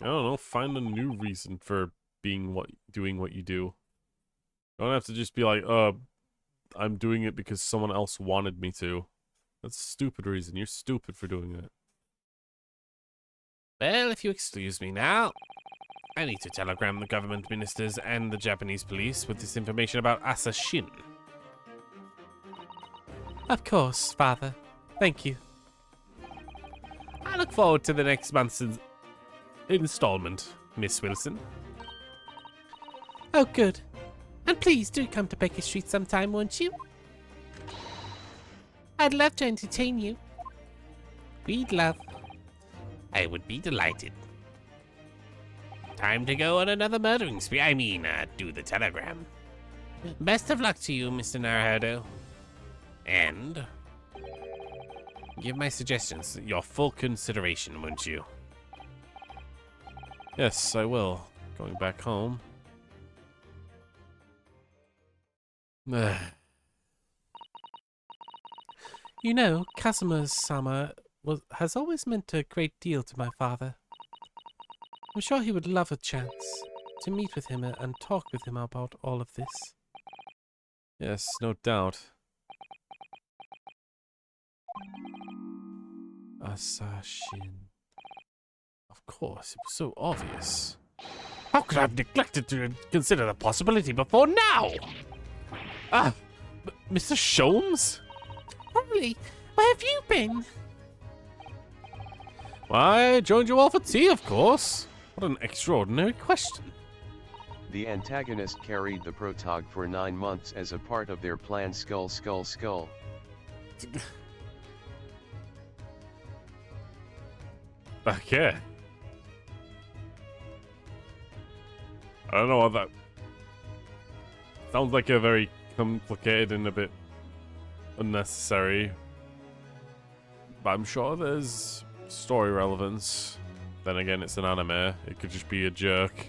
I don't know, find a new reason for doing what you do. You don't have to just be like, I'm doing it because someone else wanted me to. That's a stupid reason. You're stupid for doing it. Well, if you excuse me now, I need to telegram the government ministers and the Japanese police with this information about Asa Shin.
Of course, Father. Thank you.
I look forward to the next month's installment, Miss Wilson.
Oh, good. And please do come to Baker Street sometime, won't you? I'd love to entertain you. We'd love.
I would be delighted. Time to go on another murdering spree. I mean, do the telegram. Best of luck to you, Mr. Naruhodo. And give my suggestions your full consideration, won't you? Yes, I will. Going back home.
You know, Kazuma-sama has always meant a great deal to my father. I'm sure he would love a chance to meet with him and talk with him about all of this.
Yes, no doubt. Asa Shin. Of course, it was so obvious. How could I have neglected to consider the possibility before now? Mr. Sholmes?
Holly, where have you been?
Why, I joined you all for tea, of course. What an extraordinary question.
The antagonist carried the protog for 9 months as a part of their plan Skull Skull Skull.
Okay. I don't know what that... sounds like a very complicated and a bit unnecessary. But I'm sure there's story relevance. Then again, it's an anime. It could just be a jerk.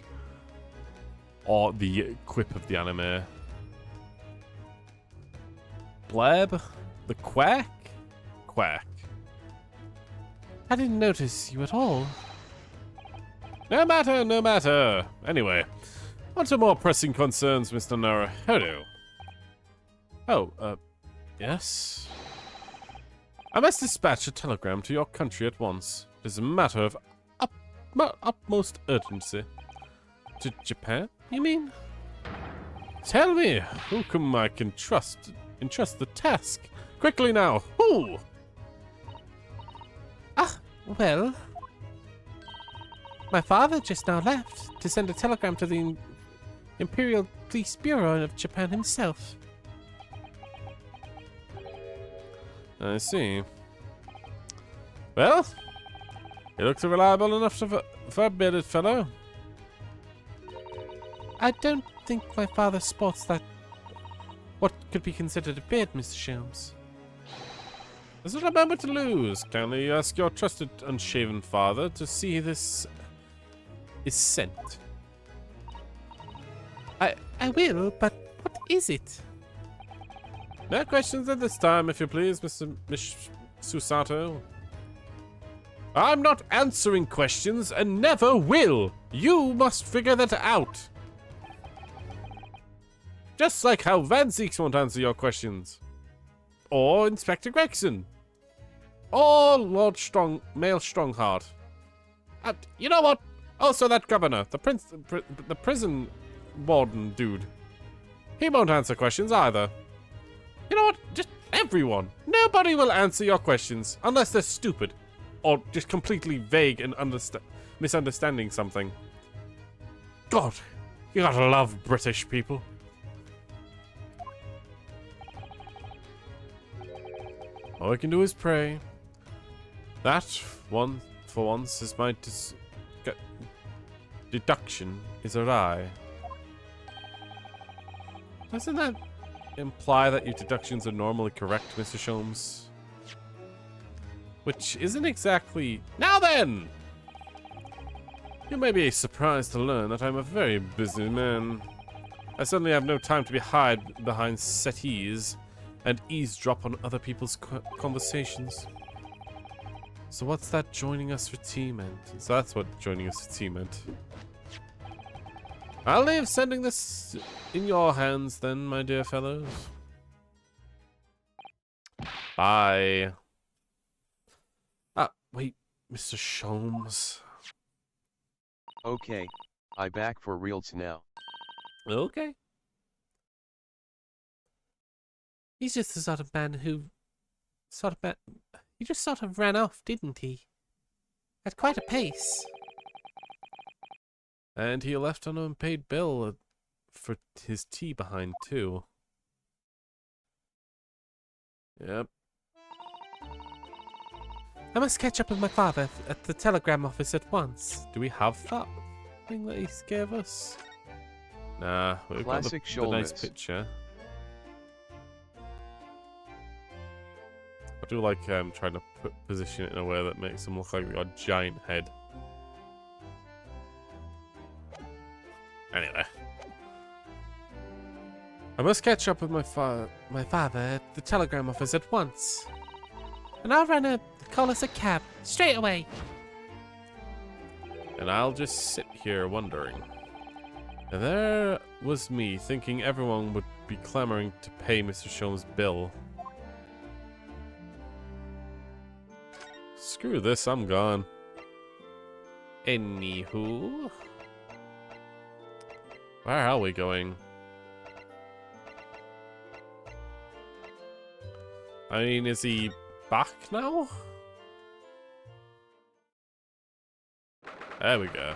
Or the quip of the anime. Bleb? The quack? Quack.
I didn't notice you at all.
No matter, no matter. Anyway, on to more pressing concerns, Mr. Naruhodo. Oh, yes? I must dispatch a telegram to your country at once. It is a matter of utmost urgency. To Japan, you mean? Tell me, whom I can entrust the task? Quickly now, who?
Well, my father just now left to send a telegram to the Imperial Police Bureau of Japan himself.
I see. Well, he looks reliable enough for a bearded fellow.
I don't think my father sports what could be considered a beard, Mr. Sholmes.
There's not a moment to lose. Kindly ask your trusted unshaven father to see this is sent.
I will, but what is it?
No questions at this time, if you please, Miss Susato. I'm not answering questions and never will. You must figure that out. Just like how Van Zeeks won't answer your questions. Or Inspector Gregson. Or Lord Mail Strongheart. You know what? Also, that governor, the prison warden dude. He won't answer questions either. You know what? Just everyone. Nobody will answer your questions unless they're stupid or just completely vague and misunderstanding something. God, you gotta love British people. All I can do is pray. That one, for once, is my deduction is awry. Doesn't that imply that your deductions are normally correct, Mr. Sholmes? Which isn't exactly... Now then! You may be surprised to learn that I'm a very busy man. I certainly have no time to hide behind settees and eavesdrop on other people's conversations. So what's that joining us for tea meant? So that's what joining us for tea meant. I'll leave sending this in your hands then, my dear fellows. Bye. Ah, wait, Mr. Sholmes.
Okay, I back for reals now.
Okay.
He's just the sort of man who... He just sort of ran off, didn't he? At quite a pace.
And he left an unpaid bill for his tea behind, too. Yep.
I must catch up with my father at the telegram office at once.
Do we have that thing that he gave us? Nah, we've
Classic
got the nice
Sholmes.
picture. I do like trying to position it in a way that makes him look like a giant head. Anyway. I must catch up with my
father at the telegram office at once. And I'll call us a cab, straight away.
And I'll just sit here wondering. And there was me thinking everyone would be clamoring to pay Mr. Sholmes' bill. Screw this, I'm gone. Anywho. Where are we going? I mean, is he back now? There we go.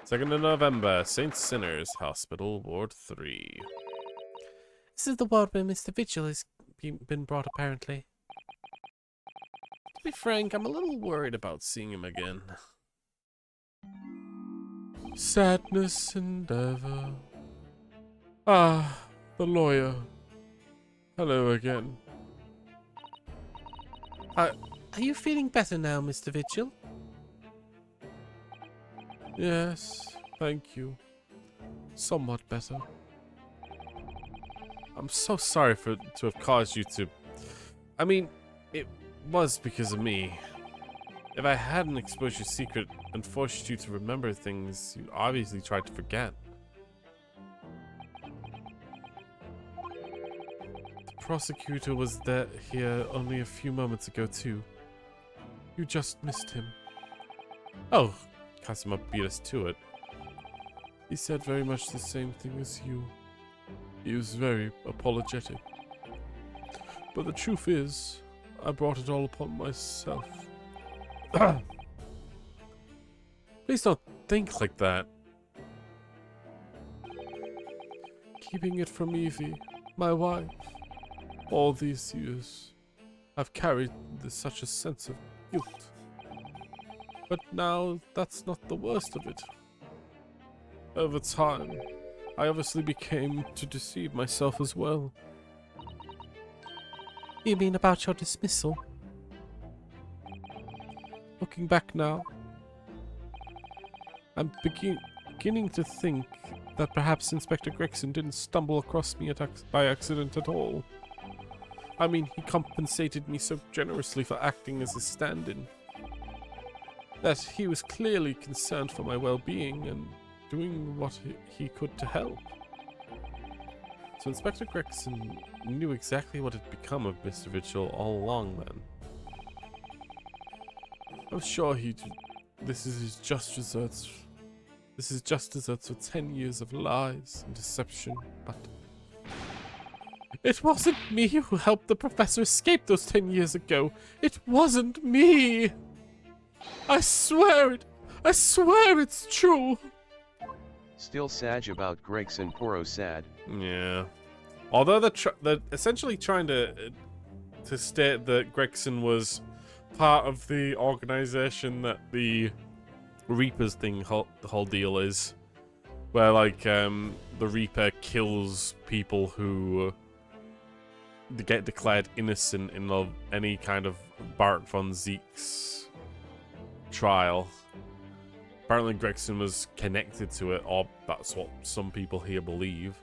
2nd of November, St. Sinners Hospital, Ward 3.
This is the ward where Mr. Vigil has been brought, apparently.
To be frank, I'm a little worried about seeing him again. Sadness and ever. Ah, the lawyer. Hello again.
Are you feeling better now, Mr. Vigil?
Yes, thank you. Somewhat better. I'm so sorry to have caused you to... I mean, it was because of me. If I hadn't exposed your secret and forced you to remember things you obviously tried to forget. The prosecutor was here only a few moments ago too. You just missed him. Oh, Casimir beat us to it. He said very much the same thing as you. He was very apologetic. But the truth is, I brought it all upon myself. Please don't think like that. Keeping it from Evie, my wife, all these years, I've carried such a sense of guilt. But now, that's not the worst of it. Over time, I obviously became to deceive myself as well.
You mean about your dismissal?
Looking back now, I'm beginning to think that perhaps Inspector Gregson didn't stumble across me by accident at all. I mean, he compensated me so generously for acting as a stand-in. That he was clearly concerned for my well-being and doing what he could to help. So Inspector Gregson knew exactly what had become of Mr. Vigil all along then. I'm sure this is his just This is just as for 10 years of lies and deception, but it wasn't me who helped the professor escape those 10 years ago. It wasn't me. I swear it. I swear it's true.
Still Sag about Gregson Poro sad.
Yeah. Although they're essentially trying to state that Gregson was part of the organization that the Reapers thing, the whole deal is, where like the Reaper kills people who get declared innocent in any kind of Bart von Zeke's trial. Apparently Gregson was connected to it, or that's what some people here believe.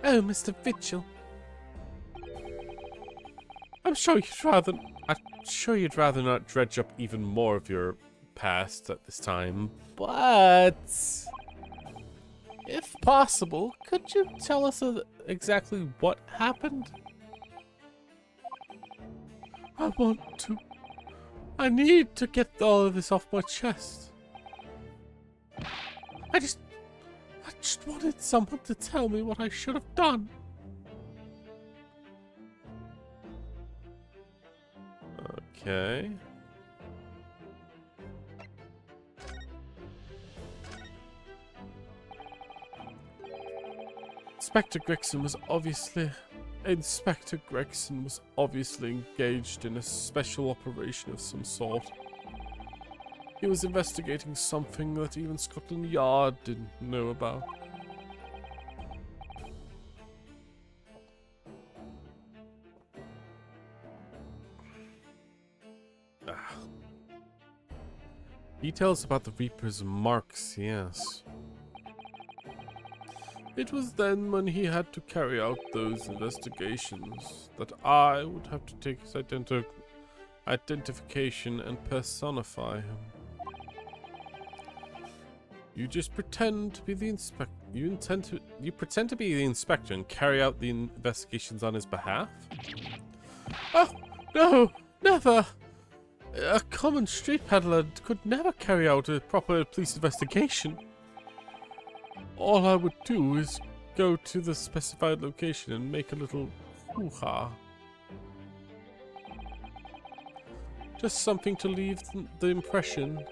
Oh, Mr. Vigil.
I'm sure you'd rather not dredge up even more of your past at this time. But if possible, could you tell us exactly what happened? I need to get all of this off my chest. I just wanted someone to tell me what I should have done. Okay. Inspector Gregson was obviously engaged in a special operation of some sort. He was investigating something that even Scotland Yard didn't know about. Details about the Reaper's marks, yes. It was then, when he had to carry out those investigations, that I would have to take his identification and personify him. You just pretend to be the inspector. You pretend to be the inspector and carry out the investigations on his behalf? Oh, no, never! A common street peddler could never carry out a proper police investigation. All I would do is go to the specified location and make a little hoo-ha. Just something to leave the impression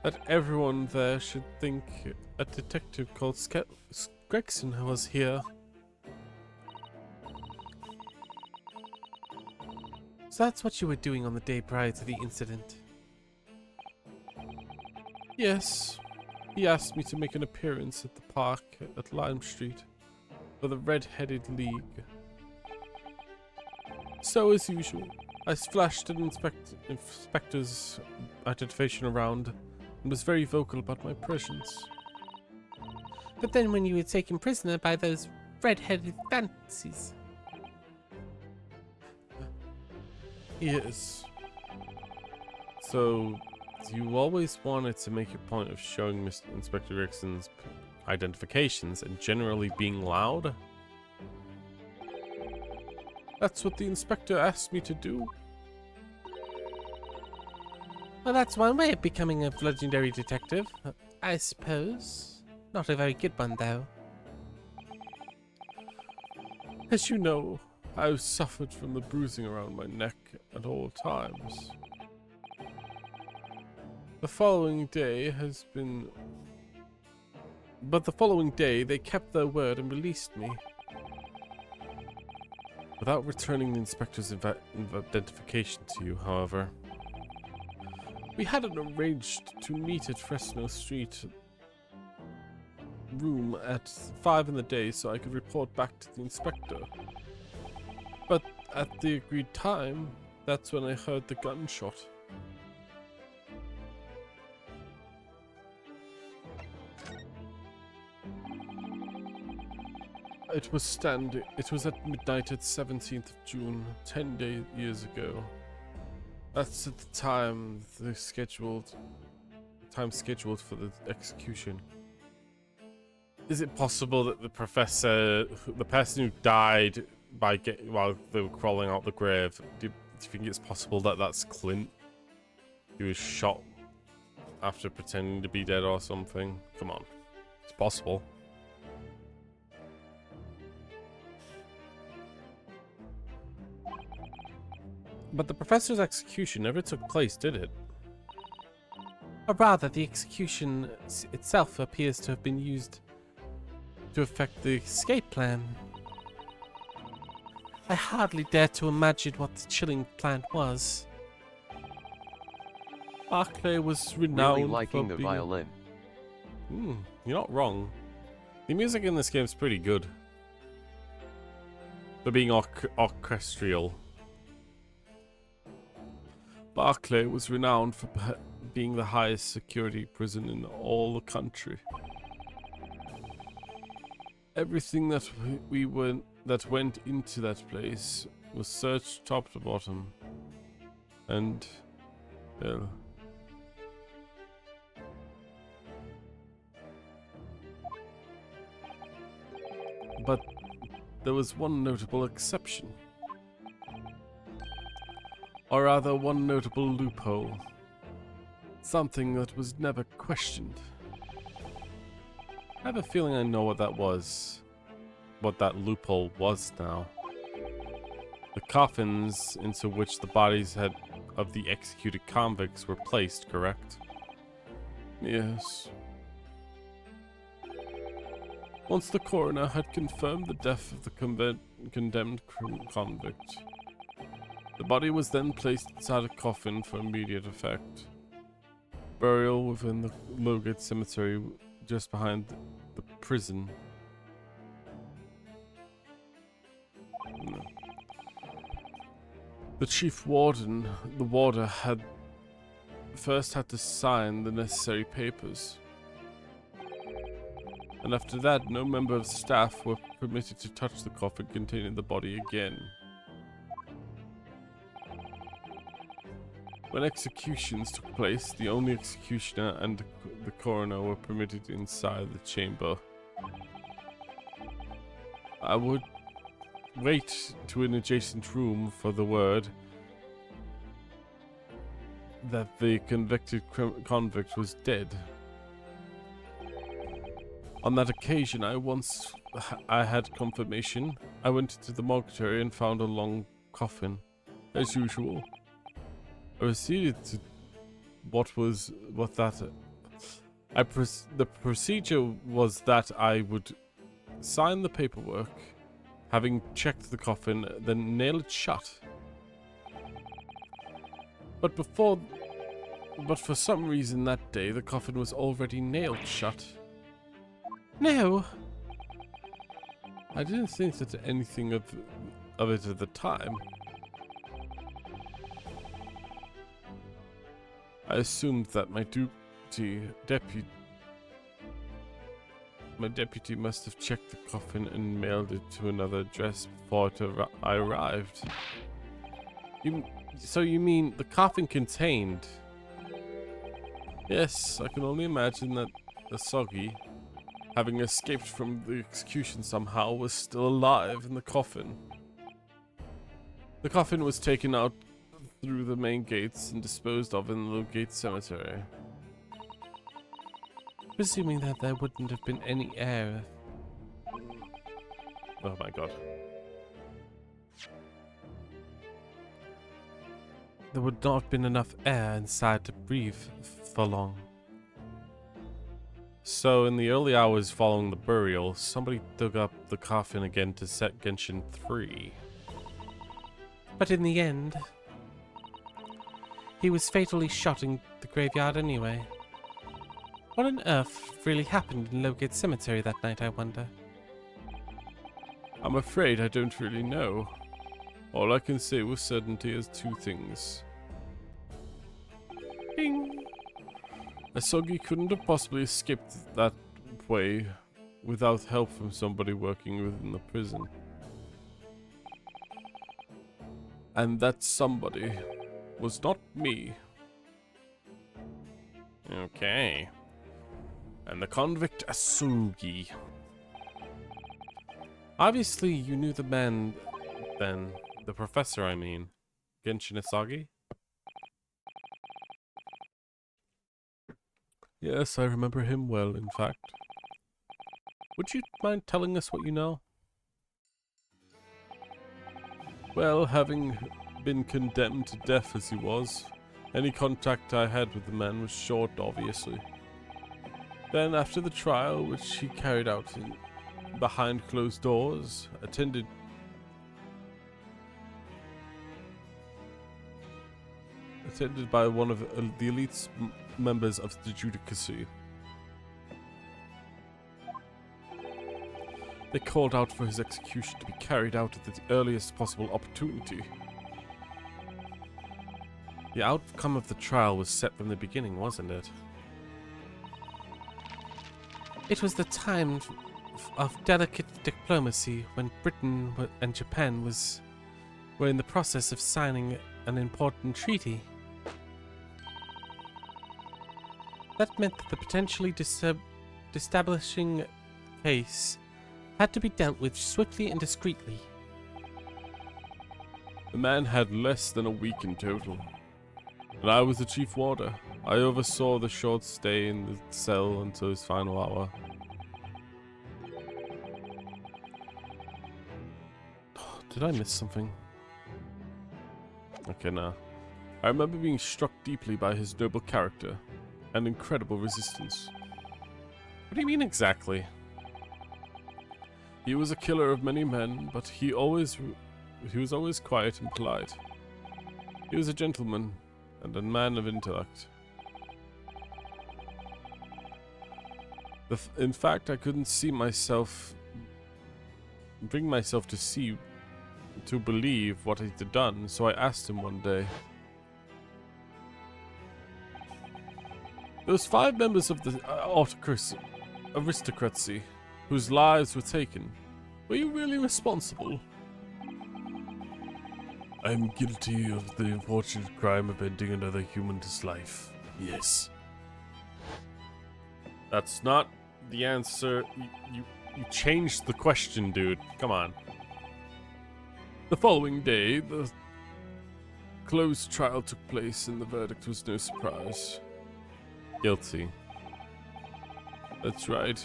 that everyone there should think a detective called Gregson was here.
So that's what you were doing on the day prior to the incident?
Yes. He asked me to make an appearance at the park at Lime Street for the Red-Headed League. So, as usual, I flashed an inspector's identification around and was very vocal about my presence.
But then when you were taken prisoner by those red-headed fancies...
Yes. So, you always wanted to make a point of showing Inspector Gregson's identifications and generally being loud? That's what the inspector asked me to do.
Well, that's one way of becoming a legendary detective, I suppose. Not a very good one, though.
As you know, I've suffered from the bruising around my neck at all times. The following day they kept their word and released me. Without returning the inspector's identification to you, however. We hadn't arranged to meet at Fresno Street room at 5 in the day so I could report back to the inspector. But at the agreed time, that's when I heard the gunshot. It was at midnight at 17th of June, 10 years ago. That's at the time scheduled for the execution. Is it possible that the person who died while they were crawling out the grave, do you think it's possible that that's Clint? He was shot after pretending to be dead or something? Come on. It's possible. But the professor's execution never took place, did it?
Or rather, the execution itself appears to have been used to affect the escape plan. I hardly dare to imagine what the chilling plan was.
Barclay was renowned
Really liking
for
the
being...
violin.
You're not wrong. The music in this game is pretty good. For being orchestral. Barclay was renowned for being the highest security prison in all the country. Everything that that went into that place was searched top to bottom. And, well... But there was one notable exception. Or rather, one notable loophole. Something that was never questioned. I have a feeling I know what that was. What that loophole was now. The coffins into which the bodies of the executed convicts were placed, correct? Yes. Once the coroner had confirmed the death of the condemned convict, the body was then placed inside a coffin for immediate effect. Burial within the Lowgate Cemetery just behind the prison. No. The chief warden, the warder, had first had to sign the necessary papers. And after that, no member of staff were permitted to touch the coffin containing the body again. When executions took place, the only executioner and the coroner were permitted inside the chamber. I would wait to an adjacent room for the word that the convicted convict was dead. On that occasion, I had confirmation. I went to the mortuary and found a long coffin, as usual. I proceeded to the procedure was that I would sign the paperwork, having checked the coffin, then nail it shut. But for some reason that day, the coffin was already nailed shut.
No.
I didn't think that anything of it at the time. I assumed that my deputy must have checked the coffin and mailed it to another address before I arrived. So you mean the coffin contained? Yes, I can only imagine that Asagi, having escaped from the execution somehow, was still alive in the coffin. The coffin was taken out through the main gates and disposed of in the Lowgate Cemetery.
Presuming that there wouldn't have been any air.
Oh my god.
There would not have been enough air inside to breathe for long.
So in the early hours following the burial, somebody dug up the coffin again to set Genshin 3.
But in the end, he was fatally shot in the graveyard anyway. What on earth really happened in Lowgate Cemetery that night, I wonder?
I'm afraid I don't really know. All I can say with certainty is two things. Bing! Asagi couldn't have possibly escaped that way without help from somebody working within the prison. And that somebody was not me. Okay. And the convict Asugi. Obviously, you knew the man then. The professor, I mean. Genshin Asagi? Yes, I remember him well, in fact. Would you mind telling us what you know? Well, having been condemned to death as he was, any contact I had with the man was short, obviously. Then, after the trial, which he carried out behind closed doors, attended by one of the elite members of the judicacy. They called out for his execution to be carried out at the earliest possible opportunity. The outcome of the trial was set from the beginning, wasn't it?
It was the time of delicate diplomacy when Britain and Japan were in the process of signing an important treaty. That meant that the potentially destabilizing case had to be dealt with swiftly and discreetly.
The man had less than a week in total, and I was the chief warder. I oversaw the short stay in the cell until his final hour. Did I miss something? Okay, nah. I remember being struck deeply by his noble character and incredible resistance. What do you mean exactly? He was a killer of many men, but he was always quiet and polite. He was a gentleman and a man of intellect. In fact, I couldn't bring myself to believe what he'd done, so I asked him one day. Those 5 members of the aristocracy whose lives were taken, were you really responsible?
I am guilty of the unfortunate crime of ending another human's life. Yes.
That's not the answer. You changed the question, dude. Come on. The following day, the closed trial took place and the verdict was no surprise. Guilty. That's right.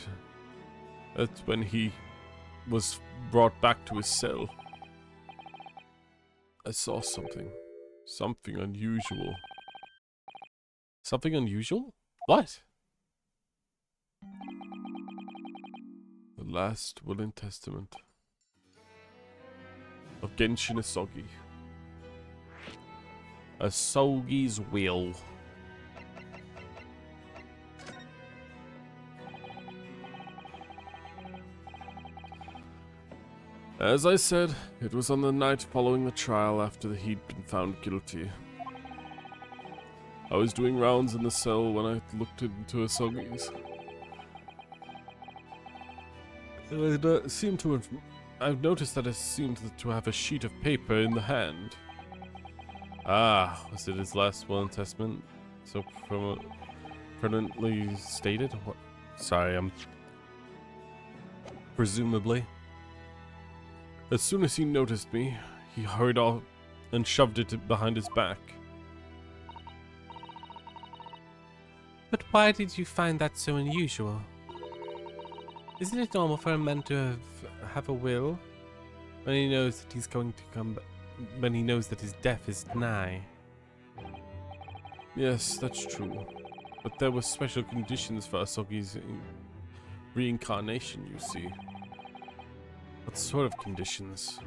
That's when he was brought back to his cell. I saw something. Something unusual. Something unusual? What? The last will and testament of Genshin Asogi. Asogi's will. As I said, it was on the night following the trial after he'd been found guilty. I was doing rounds in the cell when I looked into Asogi's. I've noticed that it seemed to have a sheet of paper in the hand. Ah, was it his last will and testament? So permanently stated? What? Sorry, presumably. As soon as he noticed me, he hurried off and shoved it behind his back.
But why did you find that so unusual? Isn't it normal for a man to have a will when he knows that he's going to come, when he knows that his death is nigh?
Yes, that's true. But there were special conditions for Asogi's reincarnation, you see. What sort of conditions?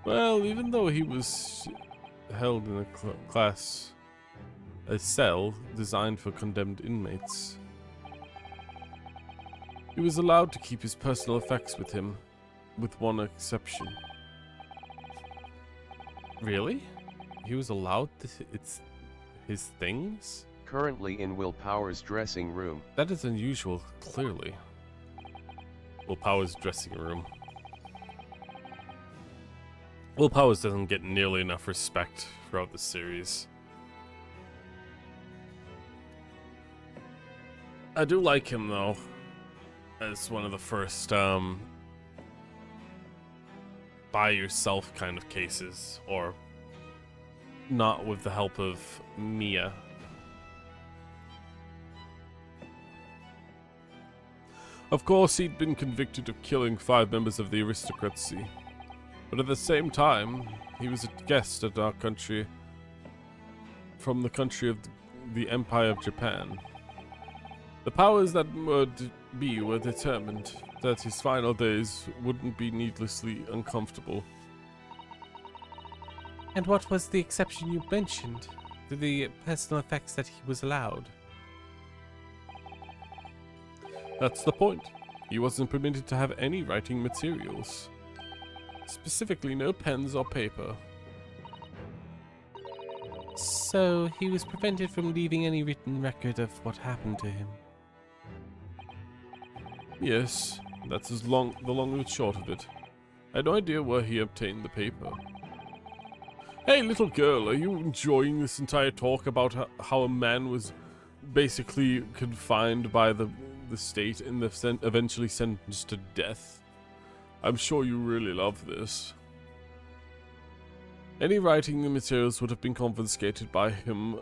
Well, even though he was held in a cell designed for condemned inmates, he was allowed to keep his personal effects with him, with one exception. Really? He was allowed his things?
Currently in Will Power's dressing room.
That is unusual, clearly. Will Power's dressing room. Will Powers doesn't get nearly enough respect throughout the series. I do like him though, as one of the first by yourself kind of cases, or not with the help of Mia. Of course, he'd been convicted of killing 5 members of the aristocracy. But at the same time, he was a guest at our country from the country of the Empire of Japan. The powers that would be were determined that his final days wouldn't be needlessly uncomfortable.
And what was the exception you mentioned to the personal effects that he was allowed?
That's the point. He wasn't permitted to have any writing materials. Specifically, no pens or paper.
So he was prevented from leaving any written record of what happened to him.
Yes, that's the long and short of it. I had no idea where he obtained the paper. Hey, little girl, are you enjoying this entire talk about how a man was basically confined by the state and eventually sentenced to death? I'm sure you really love this. Any writing materials would have been confiscated by him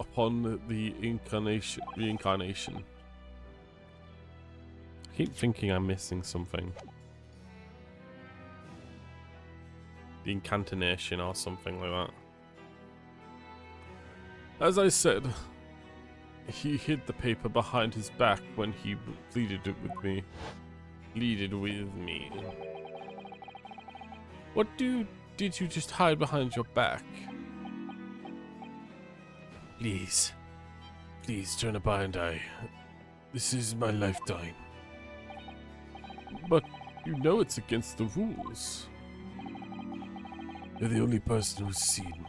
upon the reincarnation. I keep thinking I'm missing something. The incantation or something like that. As I said, he hid the paper behind his back when he pleaded it with me. What did you just hide behind your back?
Please. Please turn a blind eye. This is my lifetime.
But you know it's against the rules.
You're the only person who's seen.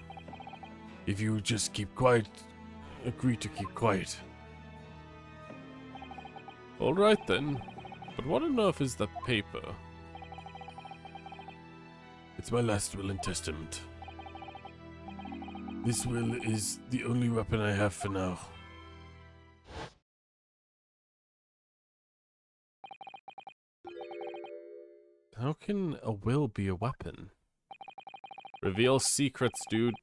If you just keep quiet, agree to keep quiet.
Alright then. But what on earth is that paper?
It's my last will and testament. This will is the only weapon I have for now.
How can a will be a weapon? Reveal secrets, dude.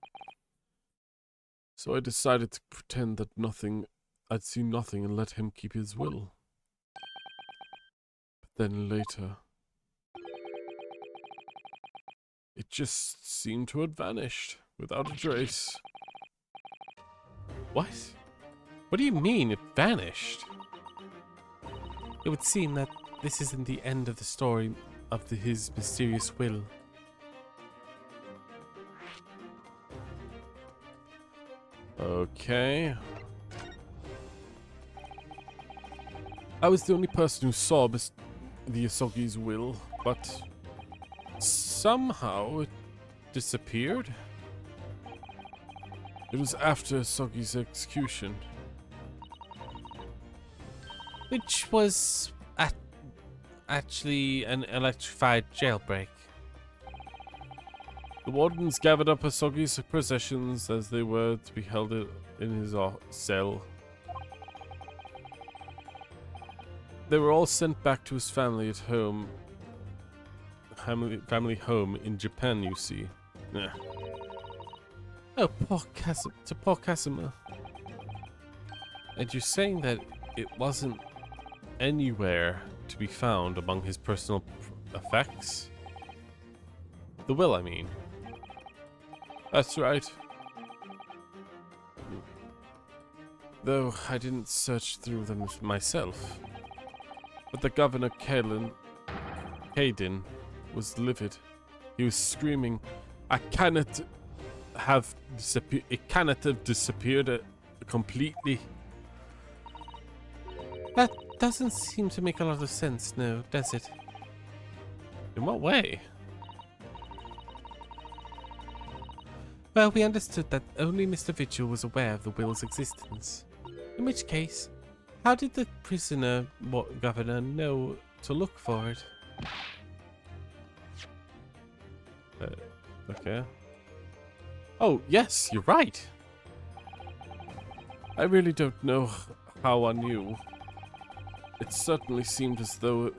So I decided to pretend that I'd seen nothing and let him keep his will. But then later, it just seemed to have vanished without a trace.
What? What do you mean it vanished? It would seem that this isn't the end of the story of his mysterious will.
Okay. I was the only person who saw the Asogi's will, but somehow it disappeared. It was after Asogi's execution.
Which was actually an electrified jailbreak.
The wardens gathered up Asogi's possessions as they were to be held in his cell. They were all sent back to his family at home. Family home in Japan, you see. Yeah.
Oh, poor Casimir.
And you're saying that it wasn't anywhere to be found among his personal effects? The will, I mean. That's right. Though I didn't search through them myself. But the Governor Kaden was livid. He was screaming, it cannot have disappeared completely.
That doesn't seem to make a lot of sense, no, does it?
In what way?
Well, we understood that only Mr. Vigil was aware of the will's existence. In which case, how did the prisoner governor know to look for it?
Okay. Oh, yes, you're right. I really don't know how I knew. It certainly seemed as though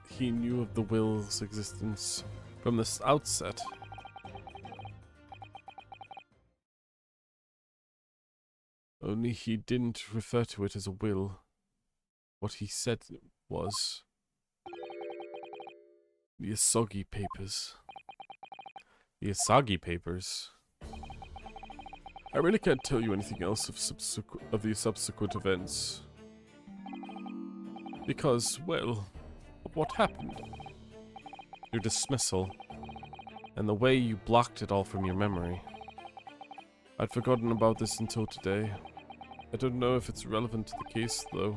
he knew of the will's existence from the outset. Only he didn't refer to it as a will. What he said was the Asogi papers. The Asogi papers? I really can't tell you anything else of the subsequent events. Because, well, of what happened. Your dismissal, and the way you blocked it all from your memory. I'd forgotten about this until today. I don't know if it's relevant to the case, though.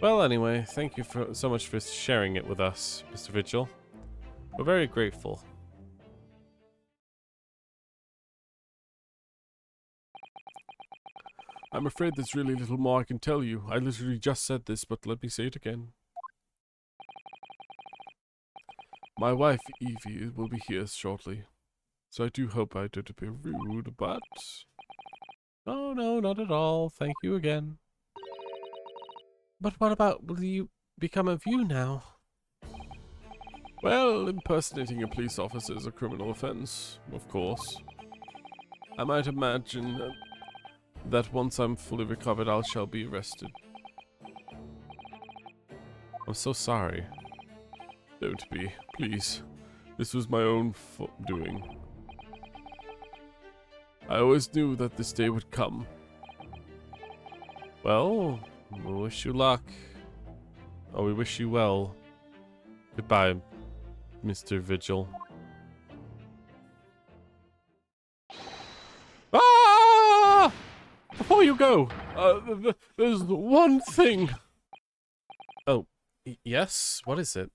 Well, anyway, thank you so much for sharing it with us, Mr. Vigil. We're very grateful. I'm afraid there's really little more I can tell you. I literally just said this, but let me say it again. My wife, Evie, will be here shortly. So I do hope I don't appear rude, but... Oh, no, not at all. Thank you again.
But what about, will you become a view now?
Well, impersonating a police officer is a criminal offense, of course. I might imagine that once I'm fully recovered, I shall be arrested. I'm so sorry. Don't be, please. This was my own doing. I always knew that this day would come. Well, we wish you luck. Oh, we wish you well. Goodbye, Mr. Vigil. Ah! Before you go, there's one thing. Oh, yes? What is it?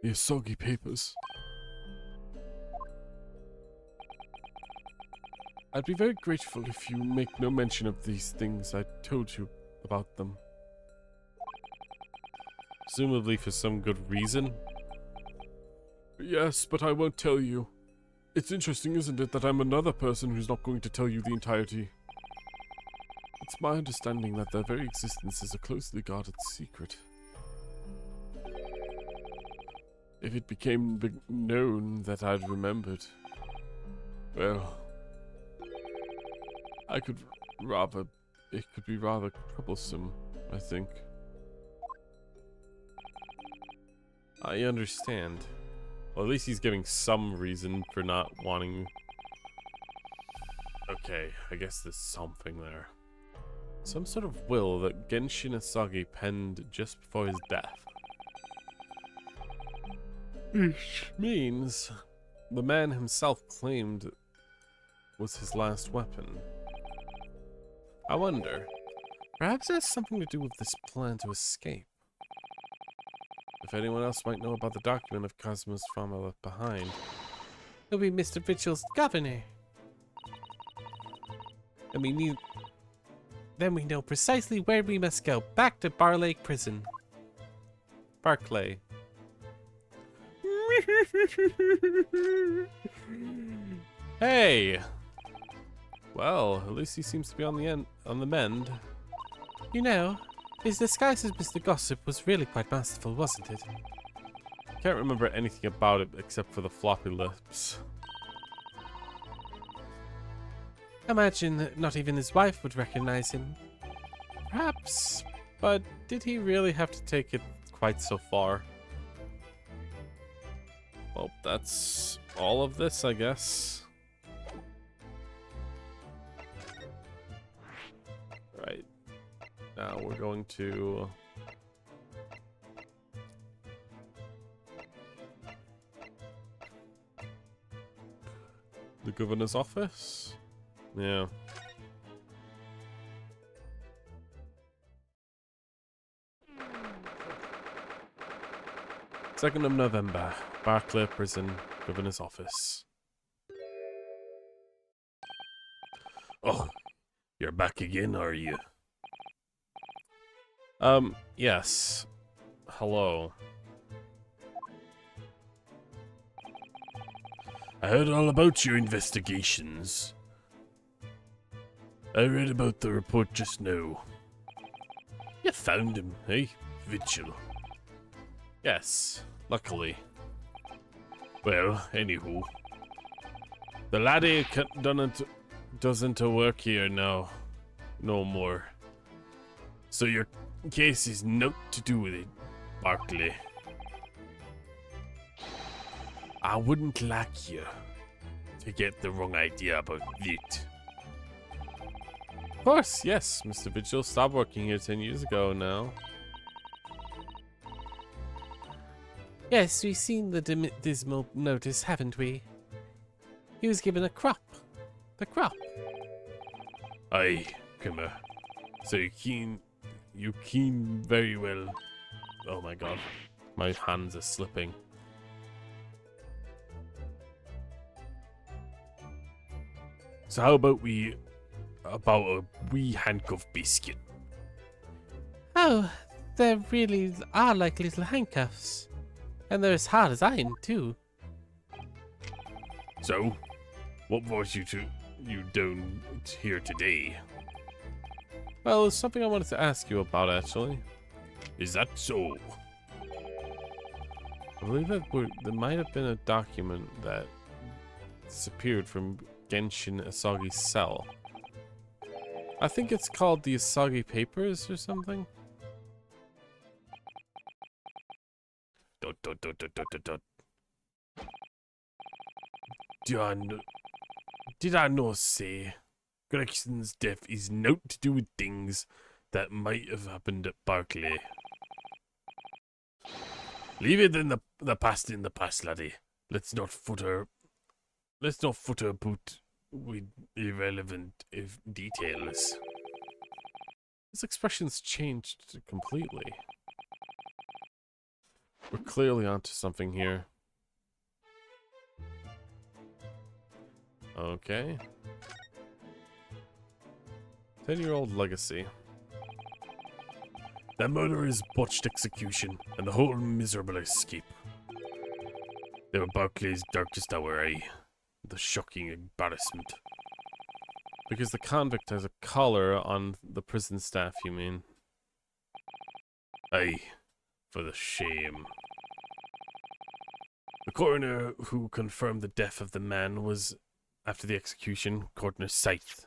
The Asogi papers. I'd be very grateful if you make no mention of these things I told you about them. Presumably for some good reason? Yes, but I won't tell you. It's interesting, isn't it, that I'm another person who's not going to tell you the entirety. It's my understanding that their very existence is a closely guarded secret. If it became known that I'd remembered, well, it could be rather troublesome, I think. I understand. Well, at least he's giving some reason for not wanting... Okay, I guess there's something there. Some sort of will that Genshin Asagi penned just before his death. Which means the man himself claimed was his last weapon. I wonder, perhaps it has something to do with this plan to escape. If anyone else might know about the document of Cosmo's Fama left behind.
It'll be Mr. Vigil's governor. And then we know precisely where we must go. Back to Bar Lake Prison.
Barclay. Hey! Well, at least he seems to be on the mend.
You know, his disguise as Mr. Gossip was really quite masterful, wasn't it?
Can't remember anything about it except for the floppy lips.
Imagine that not even his wife would recognize him.
Perhaps, but did he really have to take it quite so far? Well, that's all of this, I guess. Right. Now we're going to... the governor's office? Yeah. 2nd of November, Barclay Prison, Governor's Office.
Oh, you're back again, are you?
Yes. Hello.
I heard all about your investigations. I read about the report just now. You found him, eh, Vigil?
Yes, luckily.
Well, anywho.
The laddie doesn't work here now. No more.
So your case is naught to do with it, Barkley. I wouldn't like you to get the wrong idea about it.
Of course, yes, Mr. Vigil stopped working here 10 years ago now.
Yes, we've seen the dismal notice, haven't we? He was given a crop. The crop.
Aye, Kimmer. So you keen very well.
Oh my god, my hands are slipping.
So how about a wee handcuff biscuit?
Oh, there really are like little handcuffs. And they're as hard as iron, too.
So, what brought you down here today?
Well, there's something I wanted to ask you about, actually.
Is that so?
I believe that there might have been a document that disappeared from Genshin Asagi's cell. I think it's called the Asagi Papers or something.
Dot. Did I not say Gregson's death is naught to do with things that might have happened at Barkley? Leave it in the past, laddie. Let's not footer about with irrelevant details.
His expression's changed completely. We're clearly onto something here. Okay. 10-year-old legacy.
That murderer's botched execution and the whole miserable escape. They were Barclay's darkest hour, eh? The shocking embarrassment.
Because the convict has a collar on the prison staff, you mean?
Aye, for the shame. The coroner who confirmed the death of the man was, after the execution, Coroner Scythe.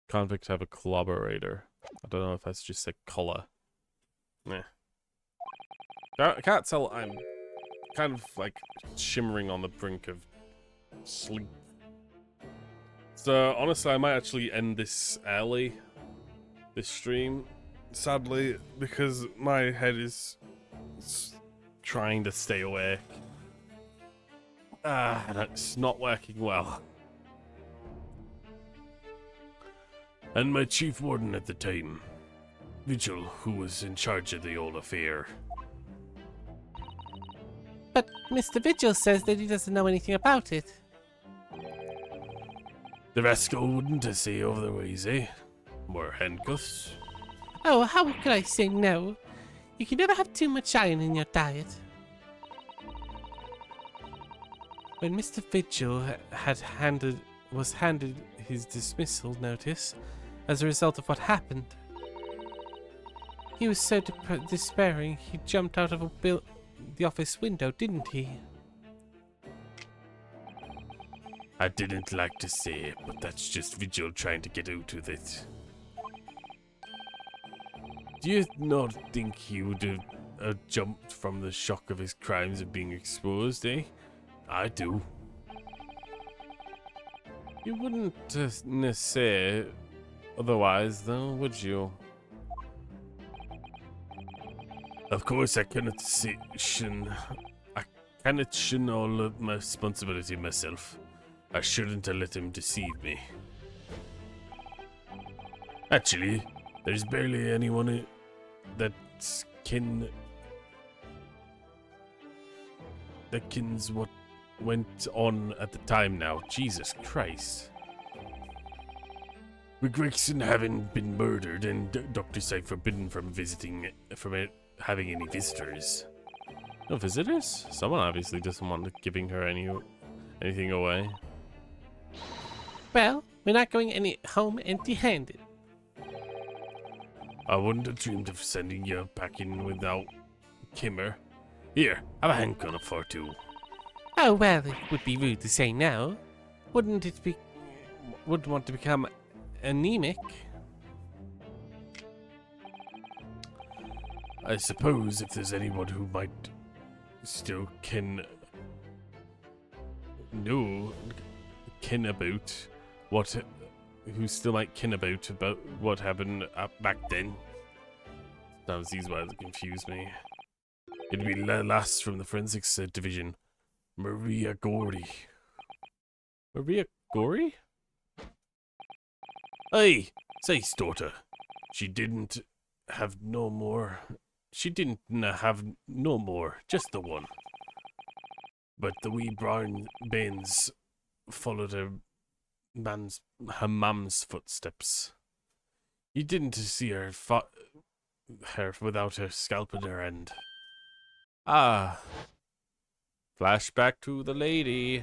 Convict have a collaborator. I don't know if that's just a collar. Nah. I can't tell. I'm kind of like shimmering on the brink of sleep. So honestly, I might actually end this early, this stream, sadly, because my head is trying to stay awake. And it's not working well.
And my chief warden at the time, Vigil, who was in charge of the whole affair.
But Mr. Vigil says that he doesn't know anything about it.
The rascal wouldn't say otherwise, eh? More handcuffs?
Oh, how could I say no? You can never have too much iron in your diet. When Mr. Vigil was handed his dismissal notice as a result of what happened, he was so despairing he jumped out of the office window, didn't he?
I didn't like to say it, but that's just Vigil trying to get out with it. Do you not think he would have jumped from the shock of his crimes of being exposed, eh? I do.
You wouldn't say otherwise, though, would you?
Of course, I cannot shun all of my responsibility myself. I shouldn't have let him deceive me. Actually, there's barely anyone that kins what went on at the time now. Jesus Christ. With Gregson having been murdered and Dr. Scythe forbidden from having any visitors.
No visitors? Someone obviously doesn't want giving her anything away.
Well, we're not going home empty-handed.
I wouldn't have dreamed of sending you packing without Kimmer. Here, have a handcuff or two.
Oh, well, it would be rude to say no. Wouldn't want to become anemic.
I suppose if there's anyone who might still
kin about what, who still might kin about what happened back then. Sometimes these words confuse me.
it'd be lass from the forensics division, Maria Gordy.
Maria Gory?
Aye, say's daughter. She didn't have no more. She didn't have no more, just the one. But the wee brown bairns followed her mum's footsteps. You didn't see her without her scalp in her hand.
Ah. Flashback to the lady.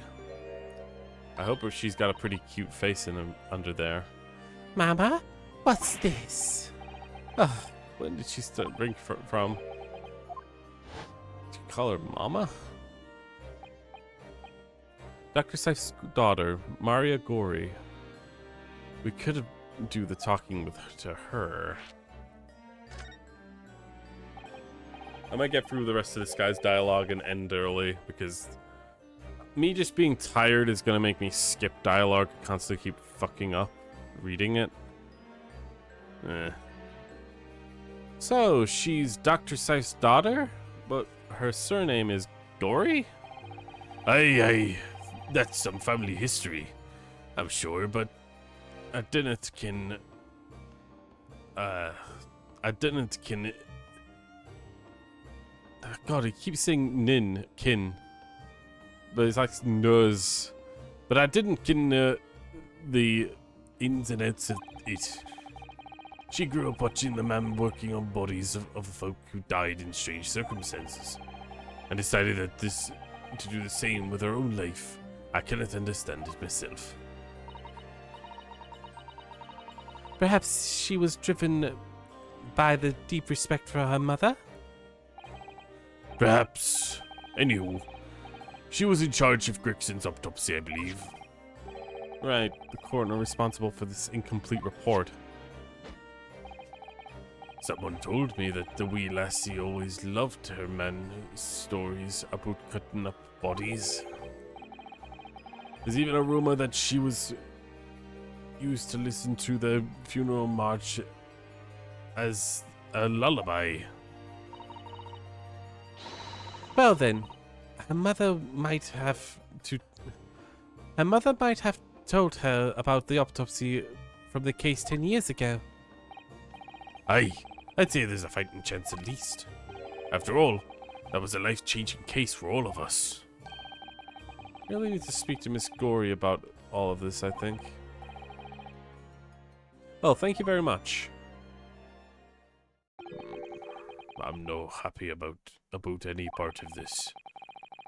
I hope she's got a pretty cute face under there.
Mama, what's this?
When did she start drink from? Did you call her Mama? Dr. Sife's daughter, Maria Gory. We could do the talking to her. I might get through the rest of this guy's dialogue and end early, because me just being tired is going to make me skip dialogue and constantly keep fucking up reading it. So, she's Dr. Sife's daughter, but her surname is Gory?
Aye, that's some family history, I'm sure, but I didn't kin.
God, he keeps saying kin. But it's like nuz. But I didn't kin
the ins and outs of it. She grew up watching the man working on bodies of folk who died in strange circumstances, and decided that to do the same with her own life. I cannot understand it myself.
Perhaps she was driven by the deep respect for her mother?
Perhaps. Anywho, she was in charge of Grixon's autopsy, I believe.
Right, the coroner responsible for this incomplete report.
Someone told me that the wee lassie always loved her man stories about cutting up bodies. There's even a rumor that she was used to listen to the funeral march as a lullaby.
Well then, her mother might have told her about the autopsy from the case 10 years ago.
Aye, I'd say there's a fighting chance at least. After all, that was a life-changing case for all of us.
Really need to speak to Miss Gory about all of this, I think. Well, thank you very much.
I'm no happy about any part of this.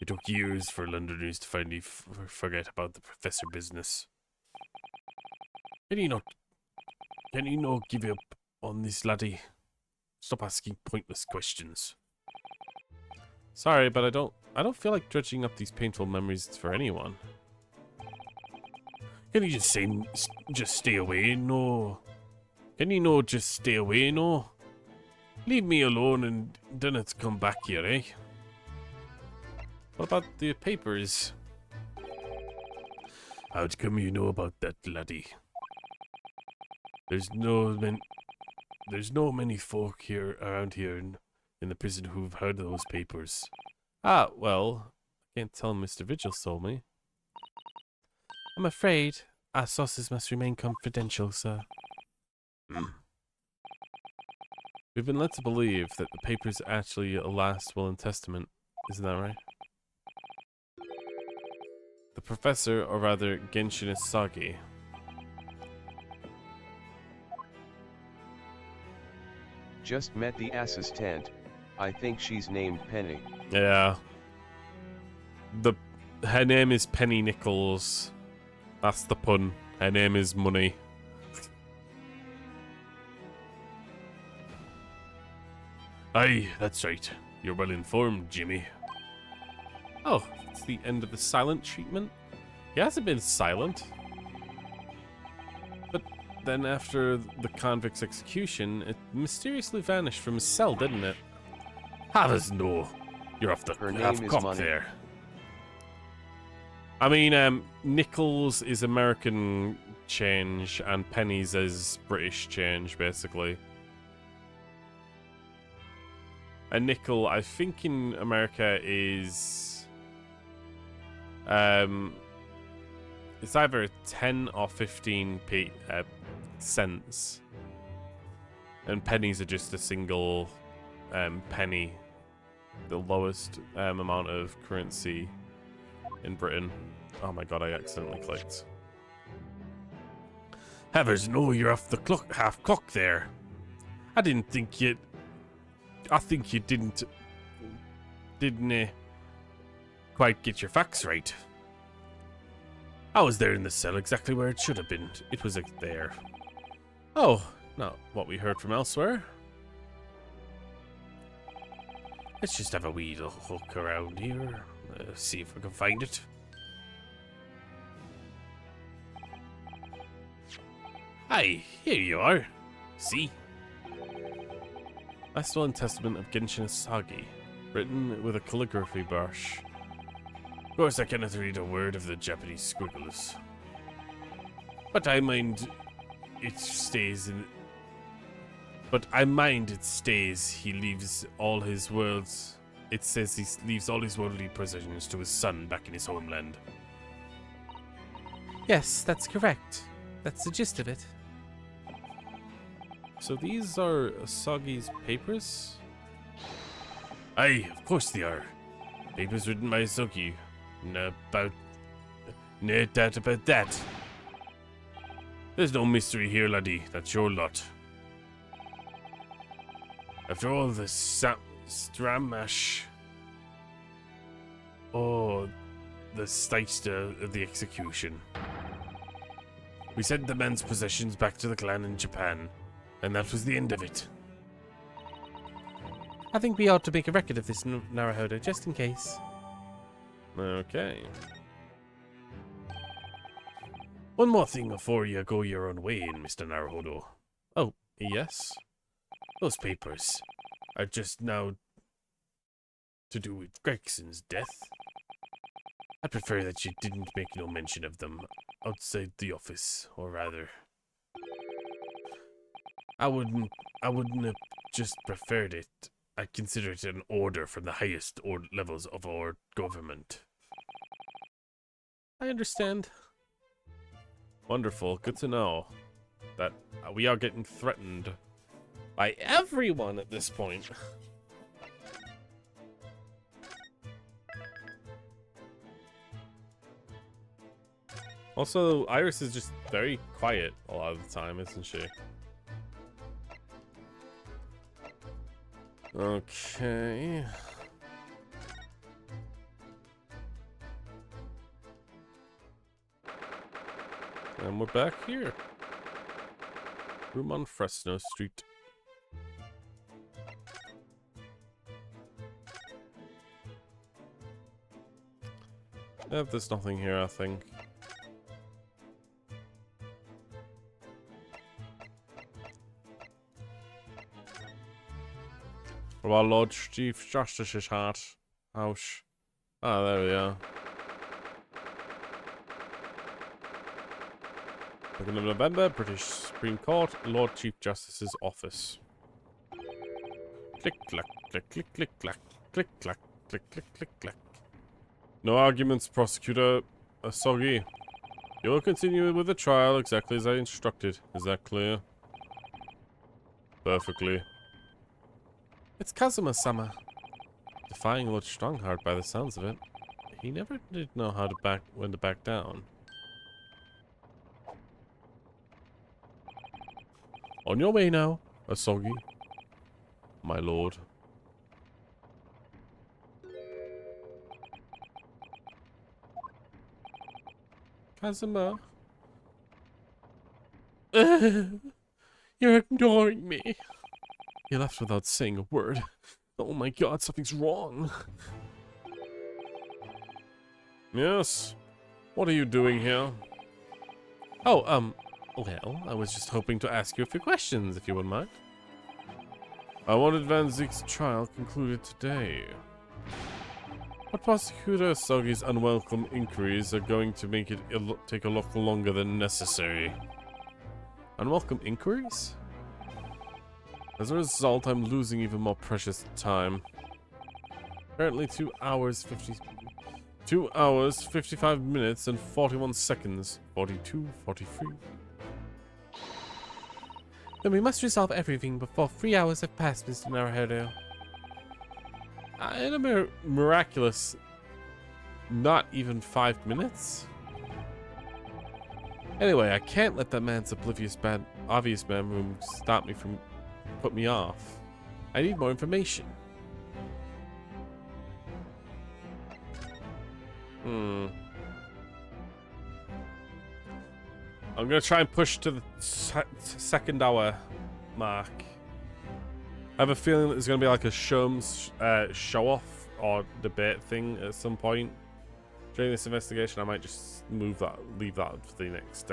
It took years for Londoners to finally forget about the professor business. Can you not give up on this, laddie? Stop asking pointless questions.
Sorry, but I don't feel like dredging up these painful memories for anyone.
Can you just stay away, no? Can you not just stay away, no? Leave me alone and don't come back here, eh?
What about the papers?
How'd come you know about that, laddie? There's no many folk around here in the prison who've heard of those papers.
Ah, well, I can't tell Mr. Vigil told me.
I'm afraid our sources must remain confidential, sir.
We've been led to believe that the paper's actually a last will and testament. Isn't that right? The professor, or rather Genshin Isagi.
Just met the assistant. I think she's named Penny.
Yeah. Her name is Penny Nichols. That's the pun. Her name is Money.
Aye, that's right. You're well informed, Jimmy.
Oh, it's the end of the silent treatment? He hasn't been silent. But then after the convict's execution, it mysteriously vanished from his cell, didn't it?
Havers no. You're off the
Her
half
name is
cock
Money.
there.
I mean, nickels is American change and pennies is British change, basically. A nickel, I think in America is... it's either 10 or 15 cents. And pennies are just a single penny. The lowest amount of currency in Britain. Oh my god, I accidentally clicked.
Havers no, you're off the clock, half cock there. I didn't think you... I think you didn't quite get your facts right. I was there in the cell exactly where it should have been. It was there.
Oh, not what we heard from elsewhere.
Let's just have a wee little look around here. See if we can find it. Aye, here you are. See?
Festival and Testament of Genshin Asagi, written with a calligraphy brush.
Of course, I cannot read a word of the Japanese scribbles. But I mind it stays in... But I mind it stays. He leaves all his worlds... It says he leaves all his worldly possessions to his son back in his homeland.
Yes, that's correct. That's the gist of it.
So these are Asagi's papers?
Aye, of course they are. Papers written by Asogi. No doubt about that. There's no mystery here, laddie. That's your lot. After all the stramash... Oh, the stage of the execution. We sent the man's possessions back to the clan in Japan, and that was the end of it.
I think we ought to make a record of this, Naruhodo, just in case.
Okay.
One more thing before you go your own way, Mr. Naruhodo.
Oh, yes?
Those papers are just now to do with Gregson's death. I prefer that you didn't make no mention of them outside the office, or rather... I wouldn't have just preferred it. I consider it an order from the highest levels of our government.
I understand. Wonderful. Good to know that we are getting threatened by everyone at this point. Also, Iris is just very quiet a lot of the time, isn't she? Okay. And we're back here. Room on Fresno Street. There's nothing here, I think. What about Lord Chief Justice's house? Ah, there we are. 2nd of November, British Supreme Court, Lord Chief Justice's office. Click, clack, click, click, click, clack, click, clack, click, click, click, clack. No arguments, Prosecutor Asogi. You'll continue with the trial exactly as I instructed. Is that clear? Perfectly. It's Kazuma-sama. Defying Lord Strongheart by the sounds of it. He never did know how to when to back down. On your way now, Asogi. My lord. Kazuma. You're ignoring me. He left without saying a word. Oh my god, something's wrong. Yes? What are you doing here? Oh, Well, I was just hoping to ask you a few questions, if you wouldn't mind. I wanted Van Zeek's trial concluded today. But Prosecutor Soggy's unwelcome inquiries are going to make it take a lot longer than necessary. Unwelcome inquiries? As a result, I'm losing even more precious time. Currently 2 hours 55 minutes and 41 seconds. 42, 43.
Then we must resolve everything before 3 hours have passed, Mr. Naruhodo.
In a miraculous, not even 5 minutes? Anyway, I can't let that man's obvious man room put me off. I need more information. I'm gonna try and push to the second hour mark. I have a feeling that there's gonna be like a show-off or debate thing at some point during this investigation. I might just leave that for the next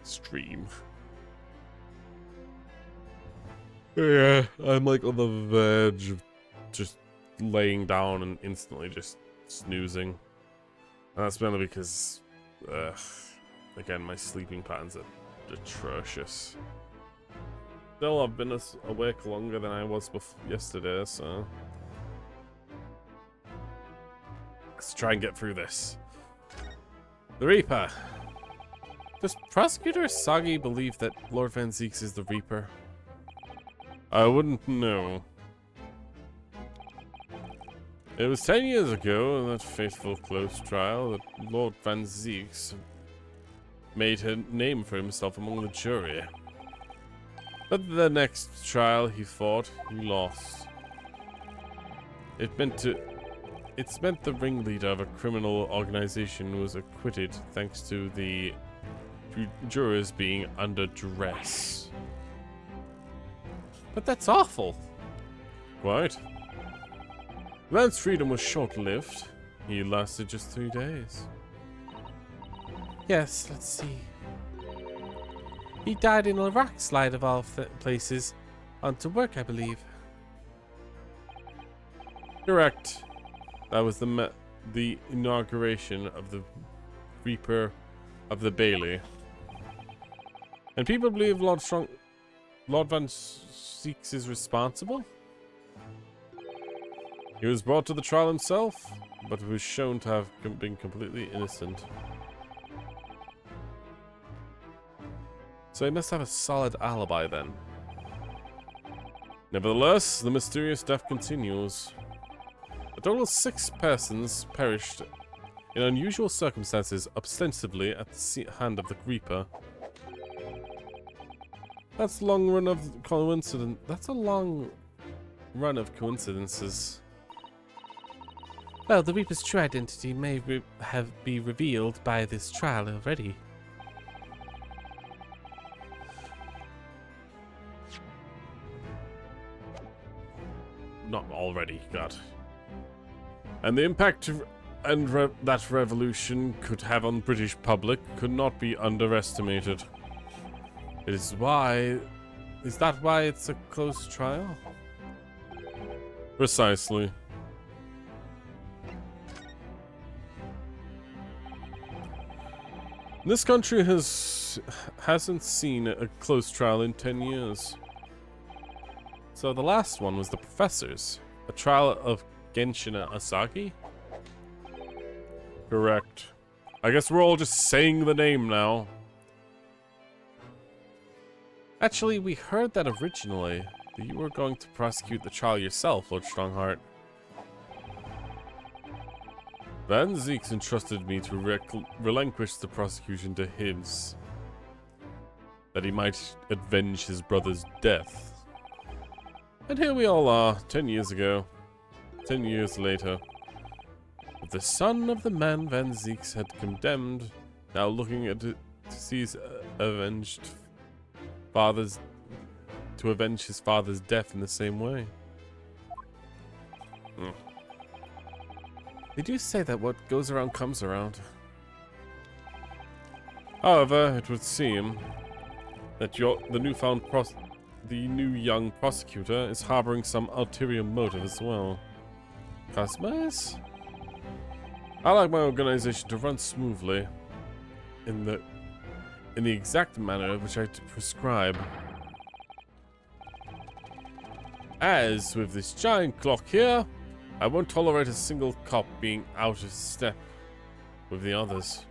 stream. Yeah, I'm like on the verge of just laying down and instantly just snoozing. And that's mainly because, again, my sleeping patterns are atrocious. Still, I've been awake longer than I was yesterday, so let's try and get through this. The Reaper. Does Prosecutor Soggy believe that Lord Van Zeeks is the Reaper? I wouldn't know. It was 10 years ago, in that fateful close trial, that Lord Van Zeeks made a name for himself among the jury. But the next trial he fought, he lost. It's meant the ringleader of a criminal organization was acquitted thanks to the jurors being under duress. But that's awful. Quite. The man's freedom was short-lived. He lasted just 3 days.
Yes, let's see. He died in a rock slide of all places. Onto work, I believe.
Correct. That was the inauguration of the Reaper of the Bailey. And people believe Lord Van Zeeks is responsible? He was brought to the trial himself, but was shown to have been completely innocent. So he must have a solid alibi then. Nevertheless, the mysterious death continues. A total of 6 persons perished in unusual circumstances, ostensibly at the hand of the Reaper. That's a long run of coincidence. That's a long run of coincidences.
Well, the Reaper's true identity may be revealed by this trial already.
Not already, God. And the impact that revolution could have on British public could not be underestimated. Is that why it's a close trial? Precisely. This country hasn't seen a close trial in 10 years. So the last one was the Professors, a trial of Genshin Asagi? Correct. I guess we're all just saying the name now. Actually, we heard that originally that you were going to prosecute the trial yourself, Lord Strongheart. Van Zeeks entrusted me to relinquish the prosecution to him, that he might avenge his brother's death. And here we all are, 10 years ago. 10 years later. With the son of the man Van Zeeks had condemned, now looking at it to see his avenge his father's death in the same way. They do say that what goes around comes around. However, it would seem that the new young prosecutor is harboring some ulterior motive as well. Customers? I like my organization to run smoothly in the exact manner which I prescribe. As with this giant clock here, I won't tolerate a single cop being out of step with the others.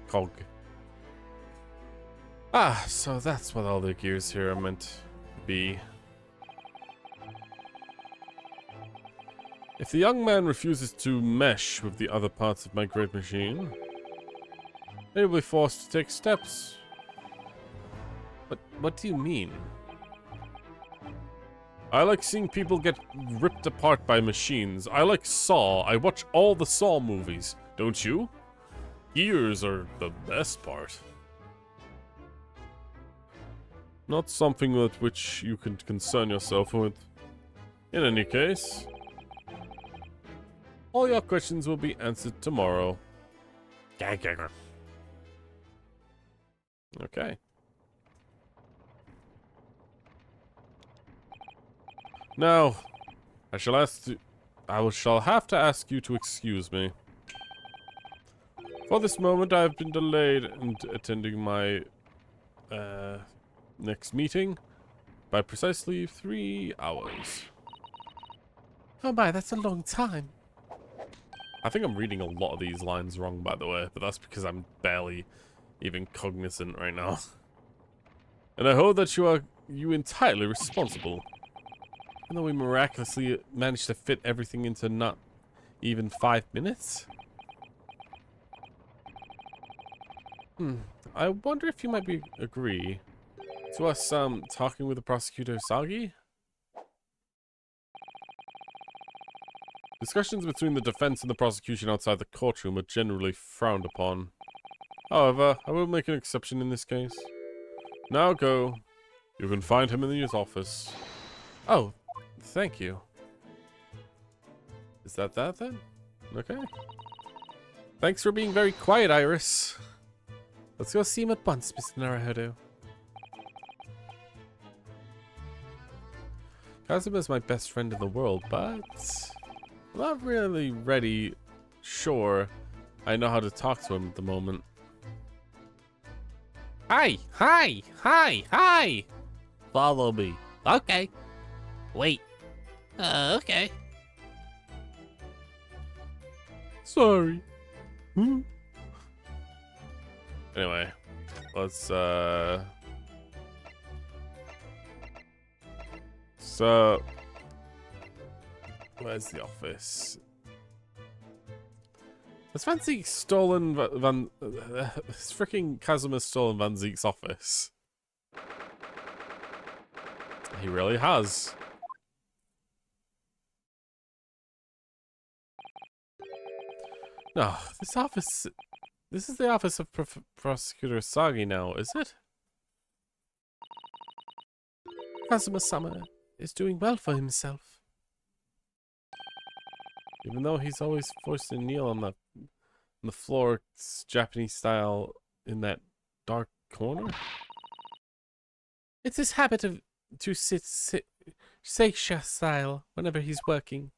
Cog. Ah, so that's what all the gears here are meant to be. If the young man refuses to mesh with the other parts of my great machine, they will be forced to take steps. But what do you mean? I like seeing people get ripped apart by machines. I like Saw. I watch all the Saw movies. Don't you? Gears are the best part. Not something with which you can concern yourself with. In any case, all your questions will be answered tomorrow. Okay. Now, I shall have to ask you to excuse me. For this moment, I have been delayed in attending my next meeting by precisely 3 hours.
Oh my, that's a long time.
I think I'm reading a lot of these lines wrong, by the way, but that's because I'm barely even cognizant right now. And I hope that you entirely responsible. Even though we miraculously managed to fit everything into not even 5 minutes. I wonder if you might agree to us talking with the prosecutor Sagi? Discussions between the defense and the prosecution outside the courtroom are generally frowned upon. However, I will make an exception in this case. Now go. You can find him in his office. Oh, thank you. Is that then? Okay. Thanks for being very quiet, Iris. Let's go see him at once, Mr. Naruhodo. Kazuma's my best friend in the world, but I'm not really sure I know how to talk to him at the moment.
Hi! Hi! Hi! Hi!
Follow me.
Okay. Wait. Okay.
Sorry. Anyway, let's so where's the office? Has Van Zeke stolen has freaking Kazuma stolen Van Zeke's office? He really has. No, this is the office of Prosecutor Sagi now, is it?
Kazuma-sama is doing well for himself.
Even though he's always forced to kneel on the floor, Japanese style, in that dark corner.
It's his habit to sit seisha style whenever he's working.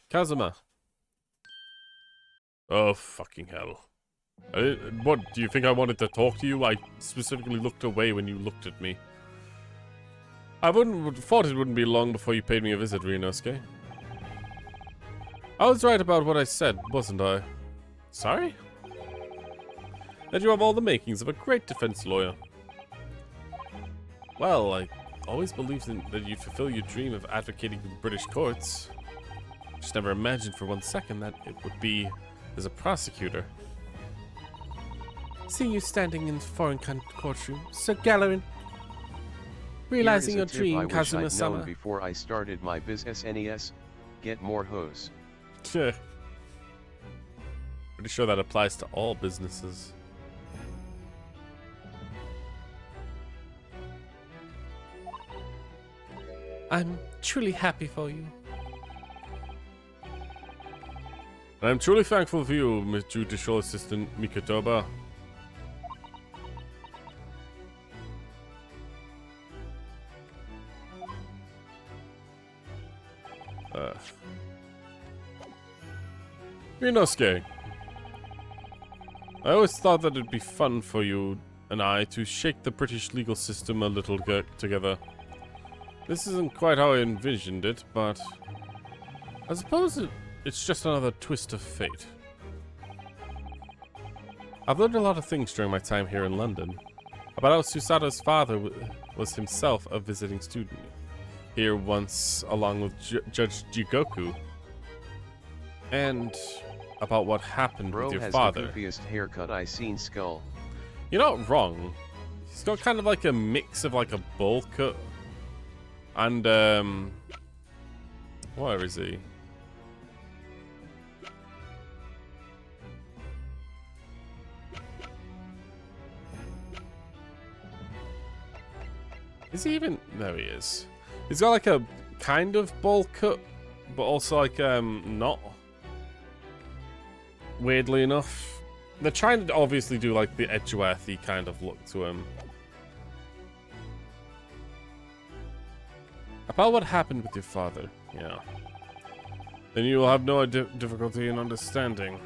Kazuma. Oh, fucking hell. What, do you think I wanted to talk to you? I specifically looked away when you looked at me. I thought it wouldn't be long before you paid me a visit, Ryunosuke. I was right about what I said, wasn't I? Sorry? That you have all the makings of a great defense lawyer. Well, I always believed that you'd fulfill your dream of advocating in British courts. Just never imagined for 1 second that it would be as a prosecutor.
Seeing you standing in foreign courtroom, so gallant. Realizing your dream, Kazuma-sama.
Before I started my business NES, get more hose.
Pretty sure that applies to all businesses.
I'm truly happy for you.
And I'm truly thankful for you, Miss Judicial Assistant Mikotoba. Rinosuke, I always thought that it'd be fun for you and I to shake the British legal system a little together. This isn't quite how I envisioned it, but I suppose it's just another twist of fate. I've learned a lot of things during my time here in London. About how Susato's father was himself a visiting student here once, along with Judge Jigoku. And about what happened with your father.
Bro has the goofiest haircut I seen, Skull.
You're not wrong. He's got kind of like a mix of like a bowl cut and where is he? Is he even? There he is. He's got like a kind of bowl cut, but also like not. Weirdly enough, they're trying to obviously do like the Edgeworthy kind of look to him. About what happened with your father, yeah. Then you will have no difficulty in understanding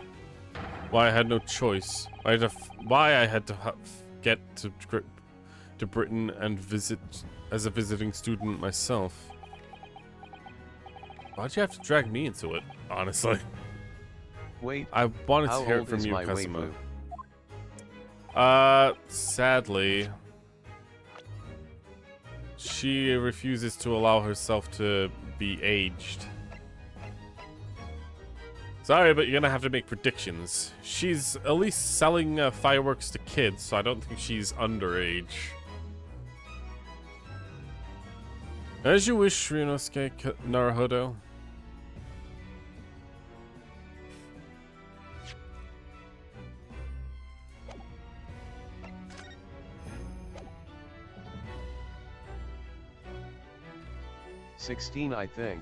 why I had no choice. Why I had to get to Britain and visit as a visiting student myself. Why'd you have to drag me into it, honestly?
Wait,
I wanted to hear it from you, Kazuma. Sadly, she refuses to allow herself to be aged. Sorry, but you're gonna have to make predictions. She's at least selling fireworks to kids, so I don't think she's underage. As you wish, Rinosuke Naruhodo.
"16, I think."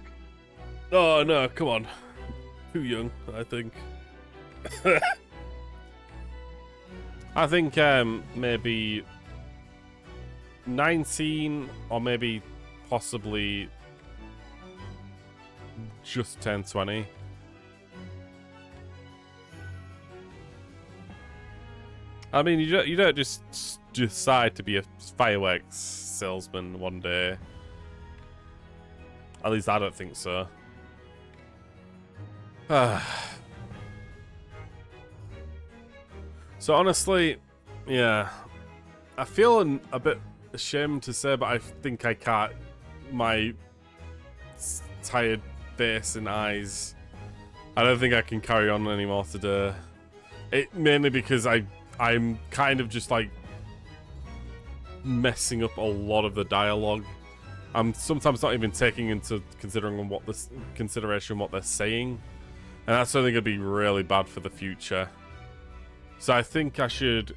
Oh no, come on. Too young, I think. I think maybe 19 or maybe possibly just 10, 20. I mean, you don't just decide to be a fireworks salesman one day. At least I don't think so. So honestly, yeah, I feel a bit ashamed to say, but I think I can't. My tired face and eyes, I don't think I can carry on anymore today. It mainly because I'm kind of just like messing up a lot of the dialogue. I'm sometimes not even taking into consideration what they're saying, and that's only going to be really bad for the future. So I think I should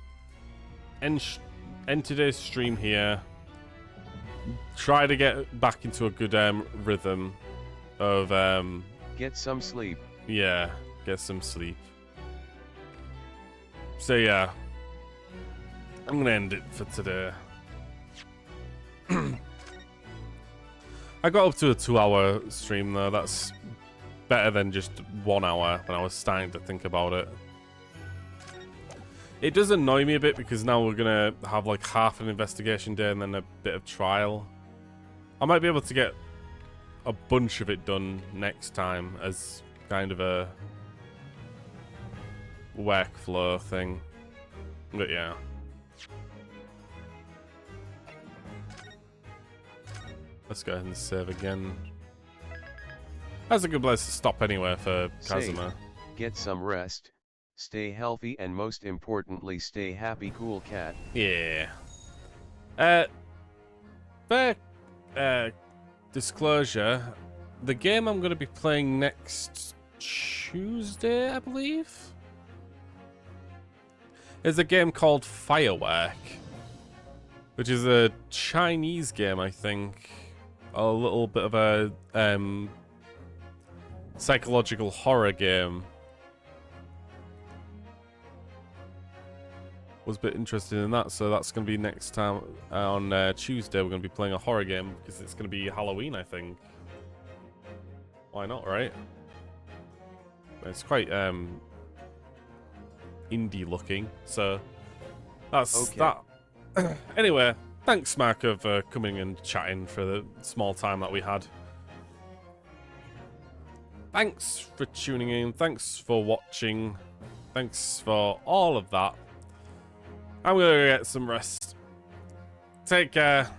end today's stream here. Try to get back into a good rhythm of
Get some sleep.
yeah, get some sleep. So yeah, I'm gonna end it for today. I got up to a 2-hour stream though. That's better than just 1 hour when I was starting to think about it. It does annoy me a bit because now we're gonna have like half an investigation day and then a bit of trial. I might be able to get a bunch of it done next time as kind of a workflow thing. But yeah. Let's go ahead and save again. That's a good place to stop anyway for Kazuma.
Get some rest. Stay healthy and most importantly stay happy, cool cat.
Yeah. Fair disclosure, the game I'm going to be playing next Tuesday, I believe, is a game called Firework, which is a Chinese game, I think. a little bit of a psychological horror game. Was a bit interested in that, so that's going to be next time on Tuesday. We're going to be playing a horror game because it's going to be Halloween, I think. Why not, right? It's quite indie looking, so that's that. Anyway, thanks, Mark, for coming and chatting for the small time that we had. Thanks for tuning in. Thanks for watching. Thanks for all of that. I'm gonna go get some rest. Take care.